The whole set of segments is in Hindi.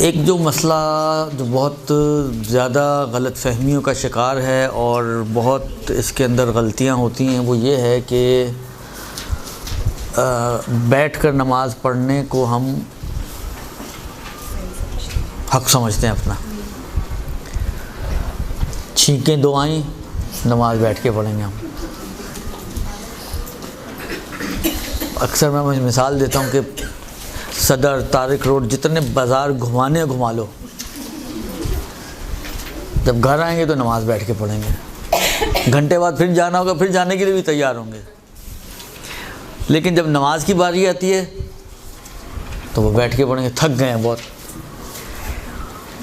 एक जो मसला जो बहुत ज़्यादा गलत फहमियों का शिकार है और बहुत इसके अंदर गलतियां होती हैं वो ये है कि बैठ कर नमाज़ पढ़ने को हम हक समझते हैं अपना। छींकें दो आईं, नमाज़ बैठ के पढ़ेंगे हम। अक्सर मैं मिसाल देता हूँ कि सदर, तारिक रोड, जितने बाज़ार घुमा लो, जब घर आएंगे तो नमाज़ बैठ के पढ़ेंगे। घंटे बाद फिर जाना होगा, फिर जाने के लिए भी तैयार होंगे। लेकिन जब नमाज की बारी आती है तो वो बैठ के पढ़ेंगे, थक गए हैं बहुत।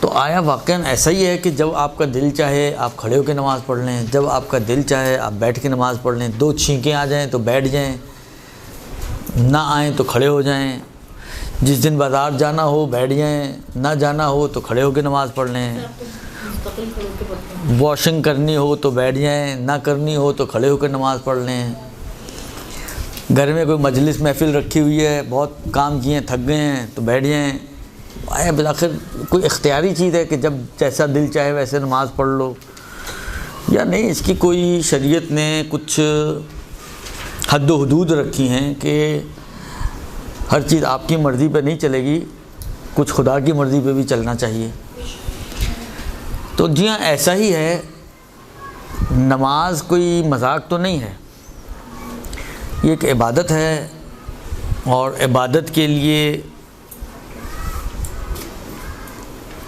तो आया वाक़ई ऐसा ही है कि जब आपका दिल चाहे आप खड़े होकर नमाज़ पढ़ लें, जब आपका दिल चाहे आप बैठ के नमाज़ पढ़ लें। दो छींकें आ जाएं तो बैठ जाएं, ना आएँ तो खड़े हो जाएं। जिस दिन बाज़ार जाना हो बैठ जाएं, ना जाना हो तो खड़े होकर नमाज़ पढ़ लें। वॉशिंग करनी हो तो बैठ जाएं, ना करनी हो तो खड़े होकर नमाज़ पढ़ लें। घर में कोई मजलिस महफिल रखी हुई है, बहुत काम किए हैं, थक गए हैं तो बैठ जाएं। आया बिलाखिर कोई इख्तियारी चीज़ है कि जब जैसा दिल चाहे वैसे नमाज़ पढ़ लो, या नहीं इसकी कोई शरीयत ने कुछ हद व हुदूद रखी हैं कि हर चीज़ आपकी मर्ज़ी पे नहीं चलेगी, कुछ खुदा की मर्ज़ी पे भी चलना चाहिए। तो जी हाँ, ऐसा ही है। नमाज कोई मजाक तो नहीं है, ये एक इबादत है और इबादत के लिए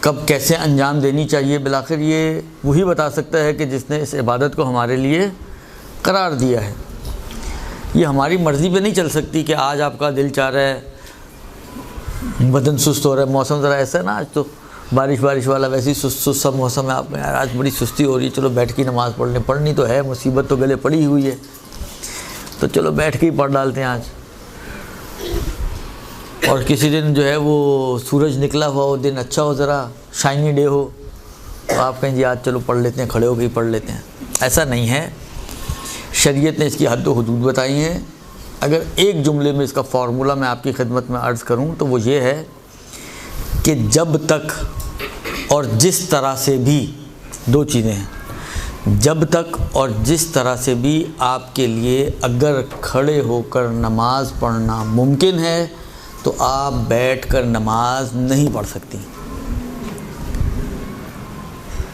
कब कैसे अंजाम देनी चाहिए बिलाखिर ये वही बता सकता है कि जिसने इस इबादत को हमारे लिए करार दिया है। ये हमारी मर्ज़ी पे नहीं चल सकती कि आज आपका दिल चाह रहा है, बदन सुस्त हो रहा है, मौसम ज़रा ऐसा है ना, आज तो बारिश वाला वैसे ही सुस्त सा मौसम है, आप में यार आज बड़ी सुस्ती हो रही है, चलो बैठ के नमाज़ पढ़नी तो है, मुसीबत तो गले पड़ी हुई है, तो चलो बैठ के ही पढ़ डालते हैं आज। और किसी दिन जो है वो सूरज निकला हुआ हो, दिन अच्छा हो, ज़रा शाइनी डे हो, तो आप कहें जी आज चलो पढ़ लेते हैं, खड़े होकर ही पढ़ लेते हैं। ऐसा नहीं है, शरीयत ने इसकी हद व हुदूद बताई हैं। अगर एक जुमले में इसका फ़ॉर्मूला मैं आपकी खिदमत में अर्ज़ करूं तो वो ये है कि जब तक और जिस तरह से भी, दो चीज़ें हैं, जब तक और जिस तरह से भी आपके लिए अगर खड़े होकर नमाज़ पढ़ना मुमकिन है तो आप बैठकर नमाज नहीं पढ़ सकती।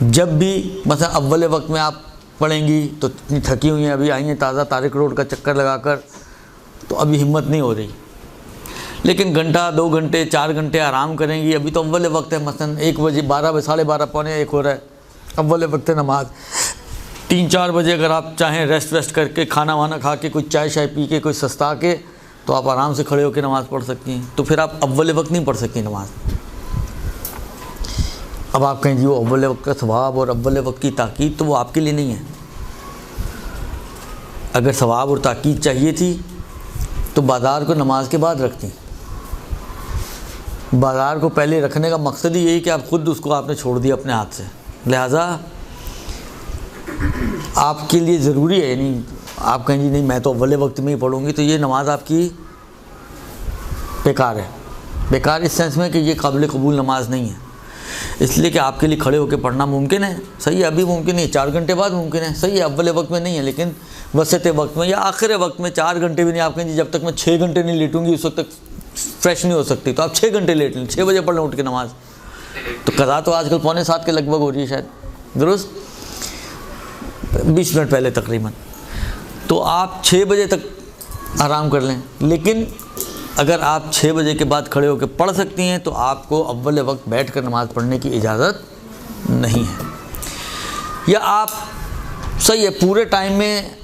जब भी मतलब अव्वल वक्त में आप पढ़ेंगी तो इतनी थकी हुई हैं, अभी आई हैं ताज़ा तारिक रोड का चक्कर लगाकर, तो अभी हिम्मत नहीं हो रही। लेकिन घंटा, 2 घंटे, 4 घंटे आराम करेंगी, अभी तो अव्वल वक्त है, मसलन 1 बजे, 12 बजे, 12:30, पौने 1 हो रहा है, अव्वल वक्त है नमाज। 3-4 बजे अगर आप चाहें रेस्ट करके, खाना वाना खा के, कुछ चाय शाय पी के, कोई सस्ता के, तो आप आराम से खड़े होकर नमाज़ पढ़ सकती हैं। तो फिर आप अव्वल वक्त नहीं पढ़ सकती नमाज़। अब आप कहें जी वो अव्वल वक्त का सवाब और अव्वल वक्त की ताकीद, तो वो आपके लिए नहीं है। अगर सवाब और ताकीद चाहिए थी तो बाज़ार को नमाज के बाद रखती। बाज़ार को पहले रखने का मकसद ही यही कि आप ख़ुद उसको आपने छोड़ दिया अपने हाथ से, लिहाजा आपके लिए ज़रूरी है। यानी आप कहें जी नहीं मैं तो अव्वल वक्त में ही पढ़ूँगी, तो ये नमाज आपकी बेकार है। बेकार इस सेंस में कि ये काबिल कबूल नमाज नहीं है, इसलिए कि आपके लिए खड़े होकर पढ़ना मुमकिन है, सही है, अभी मुमकिन नहीं है, 4 घंटे बाद मुमकिन है, सही है, अव्वल वक्त में नहीं है, लेकिन वसत वक्त में या आखिर वक्त में 4 घंटे भी नहीं। आप कहें जब तक मैं 6 घंटे नहीं लेटूंगी उस वक्त तक फ्रेश नहीं हो सकती, तो आप 6 घंटे लेट लें, 6 बजे पढ़ लें उठ के नमाज। तो कज़ा तो आजकल 6:45 के लगभग हो रही है शायद, दुरुस्त 20 मिनट पहले तकरीबन, तो आप 6 बजे तक आराम कर लें। लेकिन अगर आप 6 बजे के बाद खड़े होकर पढ़ सकती हैं तो आपको अव्वल वक्त बैठ कर नमाज़ पढ़ने की इजाज़त नहीं है। या आप सही है पूरे टाइम में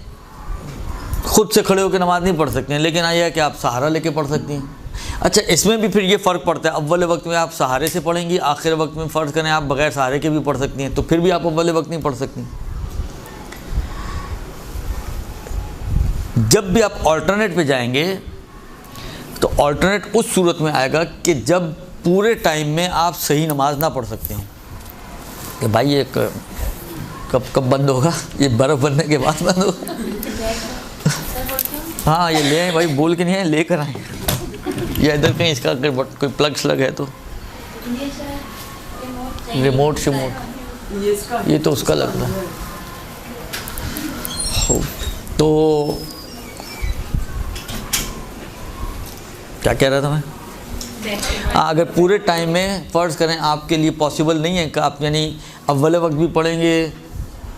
ख़ुद से खड़े होकर नमाज़ नहीं पढ़ सकते हैं, लेकिन आया कि आप सहारा लेके पढ़ सकती हैं। अच्छा, इसमें भी फिर ये फ़र्क पड़ता है, अव्वल वक्त में आप सहारे से पढ़ेंगी, आखिर वक्त में फ़र्ज़ करें आप बग़ैर सहारे के भी पढ़ सकती हैं, तो फिर भी आप अव्वल वक्त नहीं पढ़ सकती। जब भी आप ऑल्टरनेट पे जाएंगे तो ऑल्टरनेट उस सूरत में आएगा कि जब पूरे टाइम में आप सही नमाज ना पढ़ सकते हो, कि भाई ये कब बंद होगा, ये बर्फ़ बनने के बाद बंद होगा। हाँ ये ले आए भाई, बोल के नहीं आए, लेकर आए, या इधर कहीं इसका कोई प्लग स्लग है तो रिमोट ये तो उसका लगता है। तो क्या कह रहा था मैं? अगर पूरे टाइम में फ़र्ज़ करें आपके लिए पॉसिबल नहीं है कि आप यानी अव्वल वक्त भी पढ़ेंगे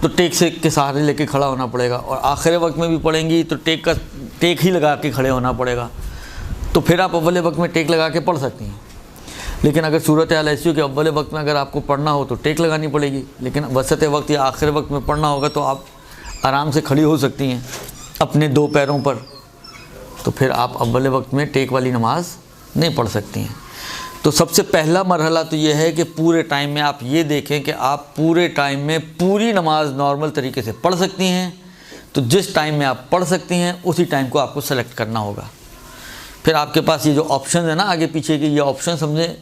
तो टेक से के सहारे लेके खड़ा होना पड़ेगा, और आखिर वक्त में भी पढ़ेंगी तो टेक ही लगा के खड़े होना पड़ेगा, तो फिर आप अव्वल वक्त में टेक लगा के पढ़ सकती हैं। लेकिन अगर सूरत हाल ऐसी हो कि अव्वल वक्त में अगर आपको पढ़ना हो तो टेक लगानी पड़ेगी, लेकिन वसत वक्त या आखिर वक्त में पढ़ना होगा तो आप आराम से खड़ी हो सकती हैं अपने दो पैरों पर, तो फिर आप अव्वल वक्त में टेक वाली नमाज नहीं पढ़ सकती हैं। तो सबसे पहला मरहला तो ये है कि पूरे टाइम में आप ये देखें कि आप पूरे टाइम में पूरी नमाज नॉर्मल तरीके से पढ़ सकती हैं। तो जिस टाइम में आप पढ़ सकती हैं उसी टाइम को आपको सेलेक्ट करना होगा। फिर आपके पास ये जो ऑप्शन है ना आगे पीछे के, ये ऑप्शन समझे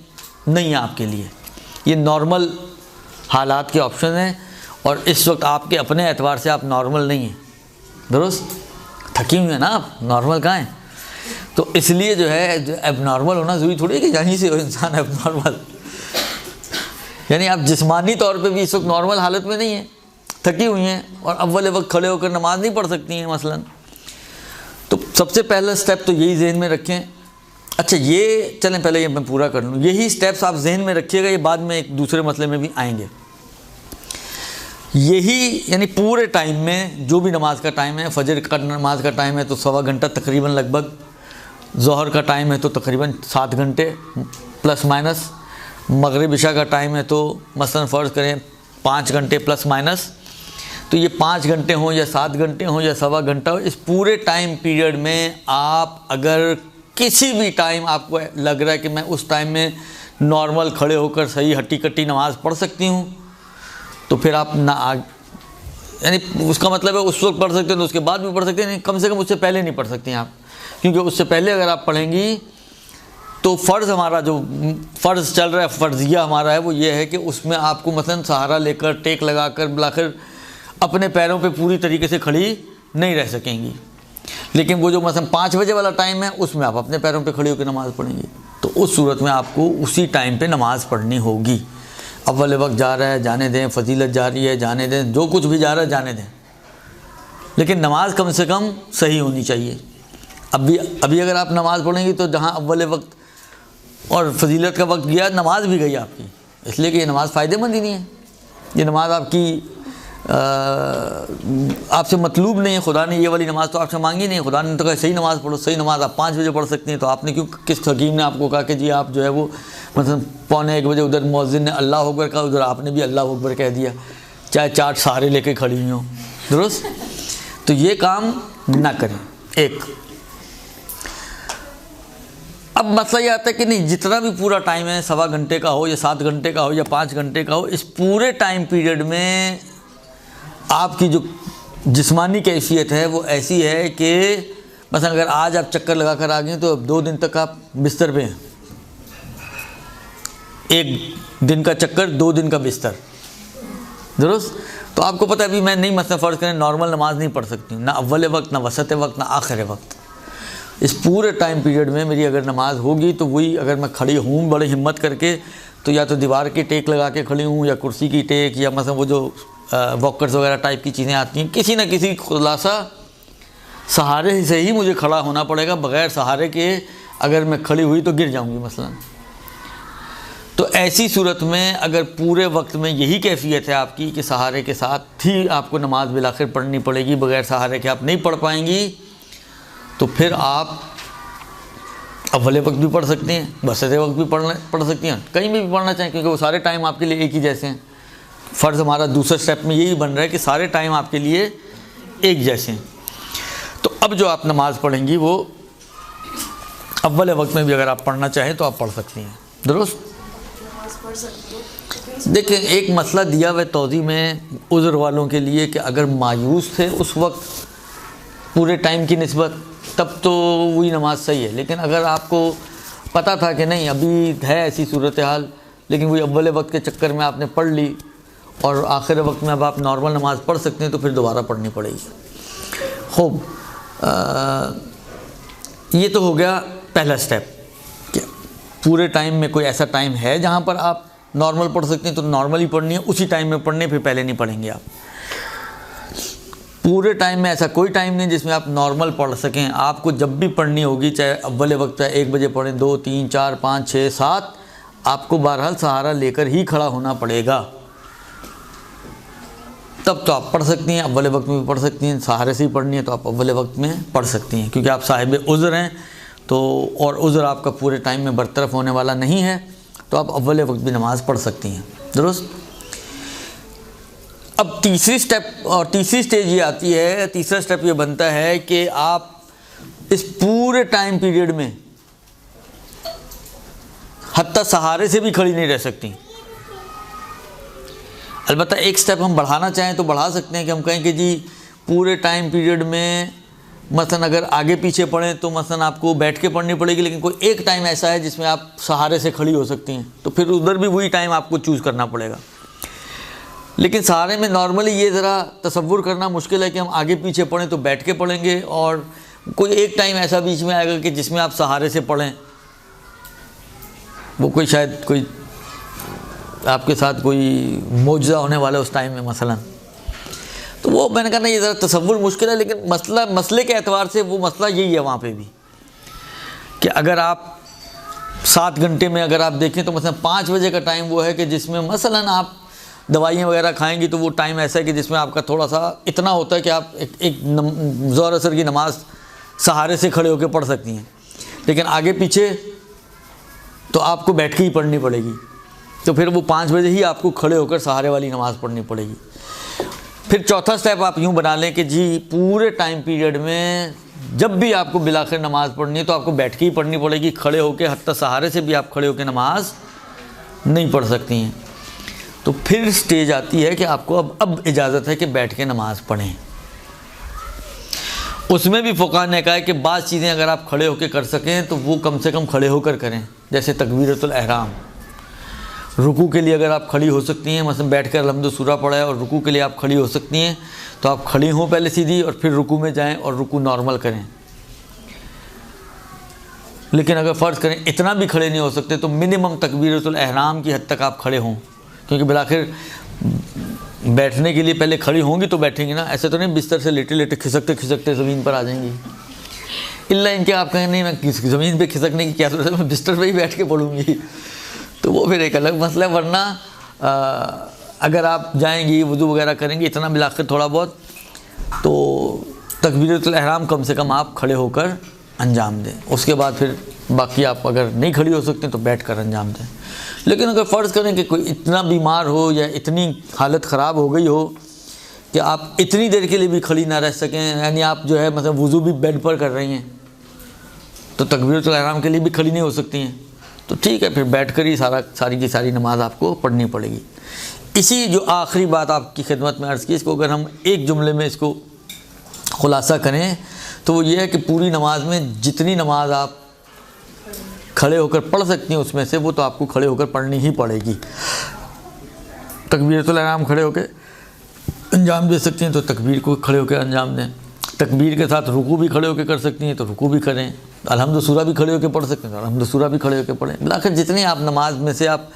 नहीं है आपके लिए, ये नॉर्मल हालात के ऑप्शन हैं, और इस वक्त आपके अपने एतबार से आप नॉर्मल नहीं हैं, दुरुस्त थकी हुई है ना आप, नॉर्मल कहाँ हैं। तो इसलिए जो है अब नॉर्मल होना ज़रूरी थोड़ी है कि यहीं से हो इंसान अब नॉर्मल, यानी आप जिस्मानी तौर पे भी इस वक्त नॉर्मल हालत में नहीं है, थकी हुई हैं और अव्वल वक्त खड़े होकर नमाज नहीं पढ़ सकती हैं मसलन। तो सबसे पहला स्टेप तो यही जहन में रखें। अच्छा ये चलें पहले ये मैं पूरा कर लूँ, यही स्टेप्स आप जहन में रखिएगा, ये बाद में एक दूसरे मसले में भी आएंगे। यही यानी पूरे टाइम में जो भी नमाज का टाइम है, फजर का नमाज का टाइम है तो 1.25 घंटा तकरीबन लगभग, ज़ोहर का टाइम है तो तकरीबन 7 घंटे प्लस माइनस, मगरिब इशा का टाइम है तो मसलन फ़र्ज़ करें 5 घंटे प्लस माइनस, तो ये 5 घंटे हों या 7 घंटे हों या 1.25 घंटा हो, इस पूरे टाइम पीरियड में आप अगर किसी भी टाइम आपको लग रहा है कि मैं उस टाइम में नॉर्मल खड़े होकर सही हट्टी कट्टी नमाज़ पढ़ सकती हूँ, तो फिर आप यानी उसका मतलब है उस वक्त पढ़ सकते हैं तो उसके बाद भी पढ़ सकते हैं, नहीं कम से कम उससे पहले नहीं पढ़ सकती हैं आप, क्योंकि उससे पहले अगर आप पढ़ेंगी तो फ़र्ज़ हमारा जो फ़र्ज़ चल रहा है, फ़र्ज़िया हमारा है वो ये है कि उसमें आपको मसलन सहारा लेकर टेक लगाकर बिलाखिर अपने पैरों पे पूरी तरीके से खड़ी नहीं रह सकेंगी। लेकिन वो जो मसलन 5 बजे वाला टाइम है उसमें आप अपने पैरों पे खड़ी होकर नमाज़ पढ़ेंगी, तो उस सूरत में आपको उसी टाइम पे नमाज़ पढ़नी होगी। अव्वल वक्त जा रहा है जाने दें, फजीलत जा रही है जाने दें, जो कुछ भी जा रहा है जाने दें, लेकिन नमाज कम से कम सही होनी चाहिए। अभी अगर आप नमाज़ पढ़ेंगी तो जहाँ अव्वल वक्त और फजीलत का वक्त गया नमाज भी गई आपकी, इसलिए कि ये नमाज़ फ़ायदेमंद ही नहीं है, ये नमाज आपकी आपसे मतलूब नहीं है। खुदा ने ये वाली नमाज़ तो आपसे मांगी नहीं, खुदा ने तो कहा सही नमाज़ पढ़ो, सही नमाज़ आप 5 बजे पढ़ सकती हैं, तो आपने क्यों, किस हकीम ने आपको कहा कि जी आप जो है वो मतलब 12:45 बजे उधर मुअज्जिन ने अल्लाह अकबर कहा, उधर आपने भी अल्लाह अकबर कह दिया, चाहे 4 सहारे लेके खड़ी हुई हों, दुरुस्त। तो ये काम ना करें। एक अब मसला ये आता है कि नहीं, जितना भी पूरा टाइम है 1.25 घंटे का हो या 7 घंटे का हो या 5 घंटे का हो, इस पूरे टाइम पीरियड में आपकी जो जिस्मानी कैफियत है वो ऐसी है कि मसलन अगर आज आप चक्कर लगा कर आ गए तो 2 दिन तक आप बिस्तर पे हैं, 1 दिन का चक्कर 2 दिन का बिस्तर, दुरुस्त। तो आपको पता है अभी मैं नहीं मसलन फ़र्ज़ करें नॉर्मल नमाज नहीं पढ़ सकती हूँ, ना अव्वल वक्त ना वसत वक्त ना आखिर वक्त। इस पूरे टाइम पीरियड में मेरी अगर नमाज होगी तो वही अगर मैं खड़ी हूँ बड़ी हिम्मत करके, तो या तो दीवार की टेक लगा के खड़ी हूँ या कुर्सी की टेक या मतलब वो जो वॉकर्स वगैरह टाइप की चीज़ें आती हैं, किसी न किसी खुलासा सहारे से ही मुझे खड़ा होना पड़ेगा, बग़ैर सहारे के अगर मैं खड़ी हुई तो गिर जाऊँगी मसलन। तो ऐसी सूरत में अगर पूरे वक्त में यही कैफियत है आपकी कि सहारे के साथ ही आपको नमाज बिलाखिर पढ़नी पड़ेगी, बग़ैर सहारे के आप नहीं पढ़ पाएंगी, तो फिर आप अव्वल वक्त भी पढ़ सकती हैं, वसत वक्त भी पढ़ सकती हैं, कहीं भी पढ़ना चाहें, क्योंकि वो सारे टाइम आपके लिए एक ही जैसे हैं। फ़र्ज़ हमारा दूसरे स्टेप में यही बन रहा है कि सारे टाइम आपके लिए एक जैसे हैं। तो अब जो आप नमाज़ पढ़ेंगी वो अव्वल वक्त में भी अगर आप पढ़ना चाहें तो आप पढ़ सकती हैं, दुरुस्त। देखिए एक मसला दिया हुआ तौज़ी में उज़्र वालों के लिए कि अगर मायूस थे उस वक्त पूरे टाइम की निस्बत, तब तो वही नमाज सही है। लेकिन अगर आपको पता था कि नहीं अभी है ऐसी सूरत हाल, लेकिन वही अव्वल वक्त के चक्कर में आपने पढ़ ली और आखिर वक्त में अब आप नॉर्मल नमाज़ पढ़ सकते हैं, तो फिर दोबारा पढ़नी पड़ेगी। खूब, ये तो हो गया पहला स्टेप। पूरे टाइम में कोई ऐसा टाइम है जहाँ पर आप नॉर्मल पढ़ सकते हैं तो नॉर्मली पढ़नी है, उसी टाइम में पढ़नी, फिर पहले नहीं पढ़ेंगे आप। पूरे टाइम में ऐसा कोई टाइम नहीं जिसमें आप नॉर्मल पढ़ सकें। आपको जब भी पढ़नी होगी, चाहे अव्वल वक्त है 1 बजे पढ़ें, 2, 3, 4, 5, 6, 7, आपको बहरहाल सहारा लेकर ही खड़ा होना पड़ेगा। तब तो आप पढ़ सकती हैं, अव्वल वक्त में भी पढ़ सकती हैं। सहारे से ही पढ़नी है तो आप अव्वल वक्त में पढ़ सकती हैं, क्योंकि आप साहिब उज़्र हैं तो, और उज़्र आपका पूरे टाइम में बरतरफ होने वाला नहीं है, तो आप अव्वल वक्त भी नमाज़ पढ़ सकती हैं। दुरुस्त। अब तीसरी स्टेज ये आती है, तीसरा स्टेप ये बनता है कि आप इस पूरे टाइम पीरियड में हत्ता सहारे से भी खड़ी नहीं रह सकती। अलबत्ता एक स्टेप हम बढ़ाना चाहें तो बढ़ा सकते हैं कि हम कहें कि जी पूरे टाइम पीरियड में मसलन अगर आगे पीछे पढ़ें तो मसलन आपको बैठ के पढ़नी पड़ेगी, लेकिन कोई एक टाइम ऐसा है जिसमें आप सहारे से खड़ी हो सकती हैं, तो फिर उधर भी वही टाइम आपको चूज़ करना पड़ेगा। लेकिन सहारे में नॉर्मली ये ज़रा तसव्वुर करना मुश्किल है कि हम आगे पीछे पढ़ें तो बैठ के पढ़ेंगे, और कोई एक टाइम ऐसा बीच में आएगा कि जिसमें आप सहारे से पढ़ें, वो कोई शायद कोई आपके साथ कोई मौजज़ा होने वाला है उस टाइम में मसलन। तो वो मैंने कहा ना ये ज़रा तसव्वुर मुश्किल है, लेकिन मसले के एतबार से वो मसला यही है वहाँ पे भी कि अगर आप 7 घंटे में अगर आप देखें तो मसलन 5 बजे का टाइम वो है कि जिसमें मसलन आप दवाइयाँ वगैरह खाएंगी, तो वो टाइम ऐसा है कि जिसमें आपका थोड़ा सा इतना होता है कि आप एक ज़ोहर असर की नमाज़ सहारे से खड़े होकर पढ़ सकती हैं, लेकिन आगे पीछे तो आपको बैठ के ही पढ़नी पड़ेगी। तो फिर वो 5 बजे ही आपको खड़े होकर सहारे वाली नमाज़ पढ़नी पड़ेगी। फिर चौथा स्टेप आप यूँ बना लें कि जी पूरे टाइम पीरियड में जब भी आपको बिलाखिर नमाज़ पढ़नी है तो आपको बैठ के ही पढ़नी पड़ेगी, खड़े होकर हत्ता सहारे से भी आप खड़े होकर नमाज नहीं पढ़ सकती हैं। तो फिर स्टेज आती है कि आपको अब इजाज़त है कि बैठ के नमाज़ पढ़ें। उसमें भी फ़ुक़हा ने कहा है कि बाज़ चीज़ें अगर आप खड़े होकर कर सकें तो वो कम से कम खड़े होकर करें, जैसे तकबीरतुल एहराम। रुकू के लिए अगर आप खड़ी हो सकती हैं, मतलब बैठ कर अलहम्दु सूरा पढ़ा है और रुकू के लिए आप खड़ी हो सकती हैं, तो आप खड़ी हों पहले सीधी और फिर रुकू में जाएं और रुकू नॉर्मल करें। लेकिन अगर फ़र्ज़ करें इतना भी खड़े नहीं हो सकते तो मिनिमम तकबीरतुल एहराम की हद तक आप खड़े हों, क्योंकि बिलाखिर बैठने के लिए पहले खड़ी होंगी तो बैठेंगी ना, ऐसे तो नहीं बिस्तर से लेटे लेटे खिसकते खिसकते ज़मीन पर आ जाएंगी। इल्ला इनके आप कहें नहीं मैं ज़मीन पे खिसकने की क्या ज़रूरत है, मैं बिस्तर पे ही बैठ के पढ़ूँगी, तो वो फिर एक अलग मसला है। वरना अगर आप जाएंगी वुज़ू वगैरह करेंगी इतना बिलाखिर थोड़ा बहुत, तो तकबीरतुल एहराम कम से कम आप खड़े होकर अंजाम दें। उसके बाद फिर बाकी आप अगर नहीं खड़ी हो सकते तो बैठ कर अंजाम दें। लेकिन अगर फ़र्ज़ करें कि कोई इतना बीमार हो या इतनी हालत ख़राब हो गई हो कि आप इतनी देर के लिए भी खड़ी ना रह सकें, यानी आप जो है मतलब वुज़ू भी बेड पर कर रही हैं, तो तकबीरतुल एहराम के लिए भी खड़ी नहीं हो सकती हैं, तो ठीक है, फिर बैठकर ही सारी की सारी नमाज आपको पढ़नी पड़ेगी। इसी जो आखिरी बात आपकी खिदमत में अर्ज़ की, इसको अगर हम एक जुमले में इसको ख़ुलासा करें तो वो ये है कि पूरी नमाज में जितनी नमाज आप खड़े होकर पढ़ सकती हैं उसमें से वो तो आपको खड़े होकर पढ़नी ही पड़ेगी। तकबीरतुल एहराम खड़े होकर अंजाम दे सकती हैं तो तकबीर को खड़े होकर अंजाम दें। तकबीर के साथ रुकू भी खड़े होकर कर सकती हैं तो रुकू भी करें। अलहम्दु सूरा भी खड़े होकर पढ़ सकते हैं तो अलहम्दु सूरा भी खड़े होकर पढ़ें। बिलाखिर जितनी आप नमाज में से आप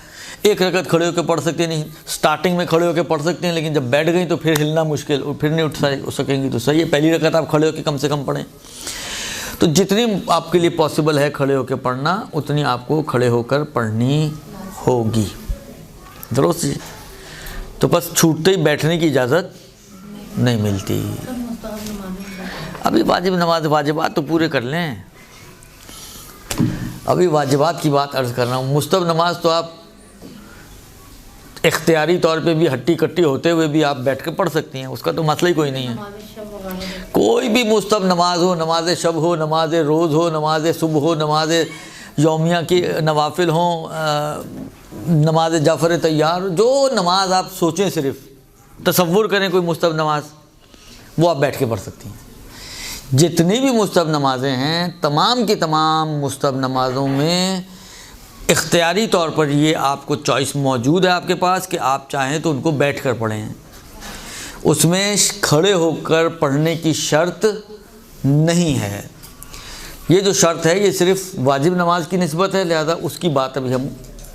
एक रकत खड़े होकर पढ़ सकते हैं, नहीं स्टार्टिंग में खड़े होकर पढ़ सकते हैं, लेकिन जब बैठ गई तो फिर हिलना मुश्किल और फिर नहीं उठ सकेंगी, तो सही है पहली रकत आप खड़े होकर कम से कम पढ़ें। तो जितनी आपके लिए पॉसिबल है खड़े होकर पढ़ना उतनी आपको खड़े होकर पढ़नी होगी। दुरुस्त जी। तो बस छूटते ही बैठने की इजाज़त नहीं मिलती। अभी वाजिबात तो पूरे कर लें, अभी वाजिबात की बात अर्ज़ कर रहा हूँ। मुस्तहब नमाज तो आप इख्तियारी तौर पे भी हट्टी कट्टी होते हुए भी आप बैठ कर पढ़ सकती हैं, उसका तो मसला ही कोई नहीं है। कोई भी मुस्तहब नमाज हो, नमाज शब हो, नमाज रोज़ हो, नमाज सुबह हो, नमाज यौमिया की नवाफिल हो, नमाज जाफ़र तैयार, जो नमाज आप सोचें, सिर्फ तसव्वुर करें कोई मुस्तहब नमाज, वो आप बैठ के पढ़ सकती हैं। जितनी भी मुस्तहब नमाज़ें हैं, तमाम की तमाम मुस्तहब नमाज़ों में इख्तियारी तौर पर ये आपको चॉइस मौजूद है आपके पास कि आप चाहें तो उनको बैठ कर पढ़ें। उसमें खड़े होकर पढ़ने की शर्त नहीं है। ये जो शर्त है ये सिर्फ वाजिब नमाज की निस्बत है, लिहाजा उसकी बात अभी हम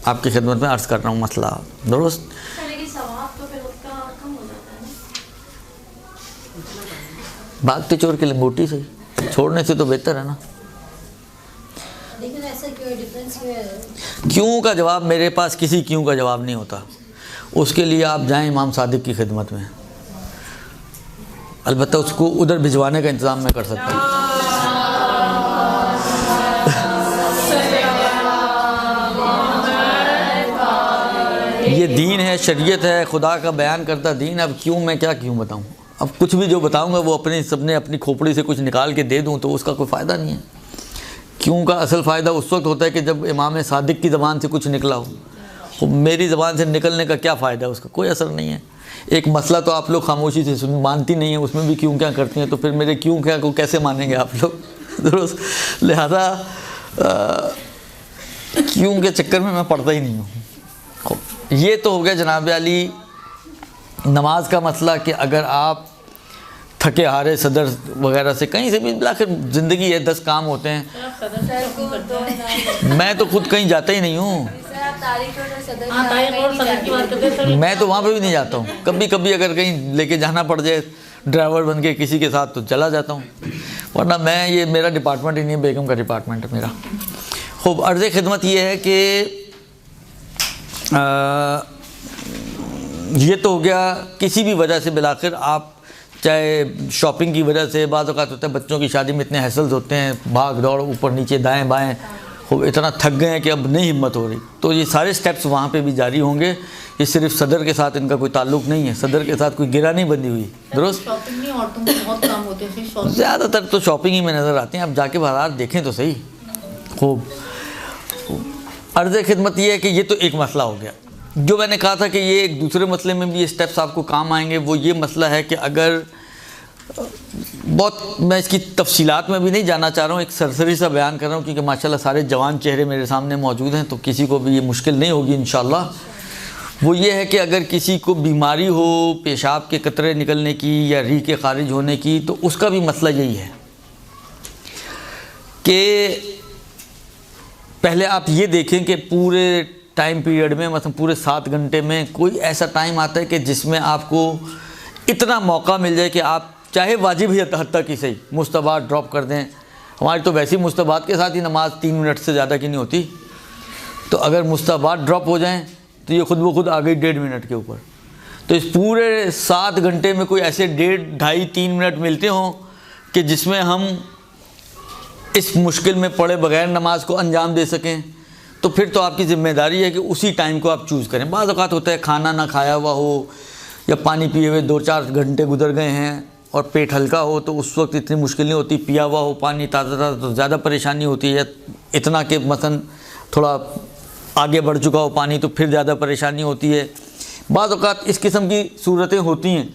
आपकी खिदमत में अर्ज़ कर रहा हूँ मसला। दुरुस्त। भागते चोर के लंगोटी से छोड़ने से तो बेहतर है ना। लेकिन ऐसा क्यों डिफरेंस क्यों है? क्यों का जवाब मेरे पास किसी क्यों का जवाब नहीं होता। उसके लिए आप जाएं इमाम सादिक की खिदमत में, अलबत्ता उसको उधर भिजवाने का इंतज़ाम मैं कर सकता हूँ। ये दीन है, शरीयत है, खुदा का बयान करता दीन। अब क्यों मैं क्या क्यों बताऊँ? अब कुछ भी जो बताऊँगा वो सबने अपनी खोपड़ी से कुछ निकाल के दे दूँ तो उसका कोई फ़ायदा नहीं है। क्यों का असल फ़ायदा उस वक्त होता है कि जब इमाम सादिक की ज़बान से कुछ निकला हो। मेरी ज़बान से निकलने का क्या फ़ायदा, उसका कोई असर नहीं है। एक मसला तो आप लोग खामोशी से मानती नहीं है, उसमें भी क्यों क्या करती हैं, तो फिर मेरे क्यों क्या को कैसे मानेंगे आप लोग? दुरुस्त। लिहाजा क्यों के चक्कर में मैं पढ़ता ही नहीं हूँ। ये तो हो गया जनाब अली नमाज का मसला कि अगर आप थके हारे सदर वगैरह से कहीं से भी, आखिर ज़िंदगी है, 10 काम होते हैं। मैं तो खुद कहीं जाता ही नहीं हूँ, मैं तो वहाँ पे भी नहीं जाता हूँ। कभी कभी अगर कहीं लेके जाना पड़ जाए ड्राइवर बन के किसी के साथ तो चला जाता हूँ, वरना मैं ये मेरा डिपार्टमेंट ही नहीं है, बेगम का डिपार्टमेंट है मेरा। खूब अर्ज़ खिदमत ये है कि ये तो हो गया किसी भी वजह से, बिलाखिर आप चाहे शॉपिंग की वजह से, बाज़ औक़ात होता है बच्चों की शादी में इतने हैसल्स होते हैं, भाग दौड़ ऊपर नीचे दाएं बाएं, खूब इतना थक गए हैं कि अब नहीं हिम्मत हो रही, तो ये सारे स्टेप्स वहाँ पे भी जारी होंगे। ये सिर्फ सदर के साथ इनका कोई ताल्लुक़ नहीं है, सदर के साथ कोई गिरा नहीं बंधी हुई। दुरुस्त। ज़्यादातर तो शॉपिंग ही में नज़र आती हैं, अब जाके बाजार देखें तो सही। खूब अर्ज़ खिदमत ये है कि ये तो एक मसला हो गया। जो मैंने कहा था कि ये एक दूसरे मसले में भी ये स्टेप्स आपको काम आएंगे, वो ये मसला है कि अगर बहुत, मैं इसकी तफसीलात में भी नहीं जाना चाह रहा हूँ, एक सरसरी सा बयान कर रहा हूँ क्योंकि माशाल्लाह सारे जवान चेहरे मेरे सामने मौजूद हैं, तो किसी को भी ये मुश्किल नहीं होगी इंशाल्लाह। वो ये है कि अगर किसी को बीमारी हो पेशाब के कतरे निकलने की या री के खारिज होने की, तो उसका भी मसला यही है कि पहले आप ये देखें कि पूरे टाइम पीरियड में, मतलब पूरे 7 घंटे में कोई ऐसा टाइम आता है कि जिसमें आपको इतना मौका मिल जाए कि आप चाहे वाजिब ही हद तक ही सही मुस्तहबात ड्रॉप कर दें। हमारी तो वैसी मुस्तहबात के साथ ही नमाज 3 मिनट से ज़्यादा की नहीं होती, तो अगर मुस्तहबात ड्रॉप हो जाएं तो ये खुद ब खुद आ गई 1.5 मिनट के ऊपर। तो इस पूरे 7 घंटे में कोई ऐसे 1.5, 2.5, 3 मिनट मिलते हों कि जिसमें हम इस मुश्किल में पड़े बग़ैर नमाज को अंजाम दे सकें, तो फिर तो आपकी ज़िम्मेदारी है कि उसी टाइम को आप चूज़ करें। बाज़ औक़ात होता है खाना ना खाया हुआ हो या पानी पिए हुए 2-4 घंटे गुजर गए हैं और पेट हल्का हो, तो उस वक्त इतनी मुश्किल नहीं होती। पिया हुआ हो पानी ताज़ा ताज़ा तो ज़्यादा परेशानी होती है। इतना कि मसलन थोड़ा आगे बढ़ चुका हो पानी तो फिर ज़्यादा परेशानी होती है। बाज़ औक़ात इस किस्म की सूरतें होती हैं,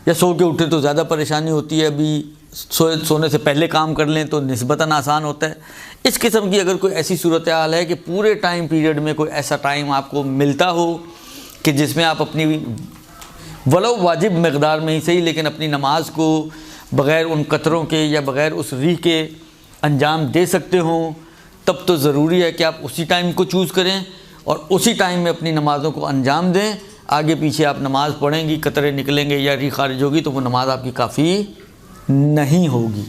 या सो के उठे तो ज़्यादा परेशानी होती है, अभी सोने से पहले काम कर लें तो निस्बतन आसान होता है। इस किस्म की अगर कोई ऐसी सूरत हाल है कि पूरे टाइम पीरियड में कोई ऐसा टाइम आपको मिलता हो कि जिसमें आप अपनी वलो वाजिब मकदार में ही सही, लेकिन अपनी नमाज को बग़ैर उन कतरों के या बग़ैर उस री के अंजाम दे सकते हों, तब तो ज़रूरी है कि आप उसी टाइम को चूज़ करें और उसी टाइम में अपनी नमाज़ों को अंजाम दें। आगे पीछे आप नमाज़ पढ़ेंगी, कतरे निकलेंगे या री खारिज होगी, तो वो नमाज आपकी काफ़ी नहीं होगी।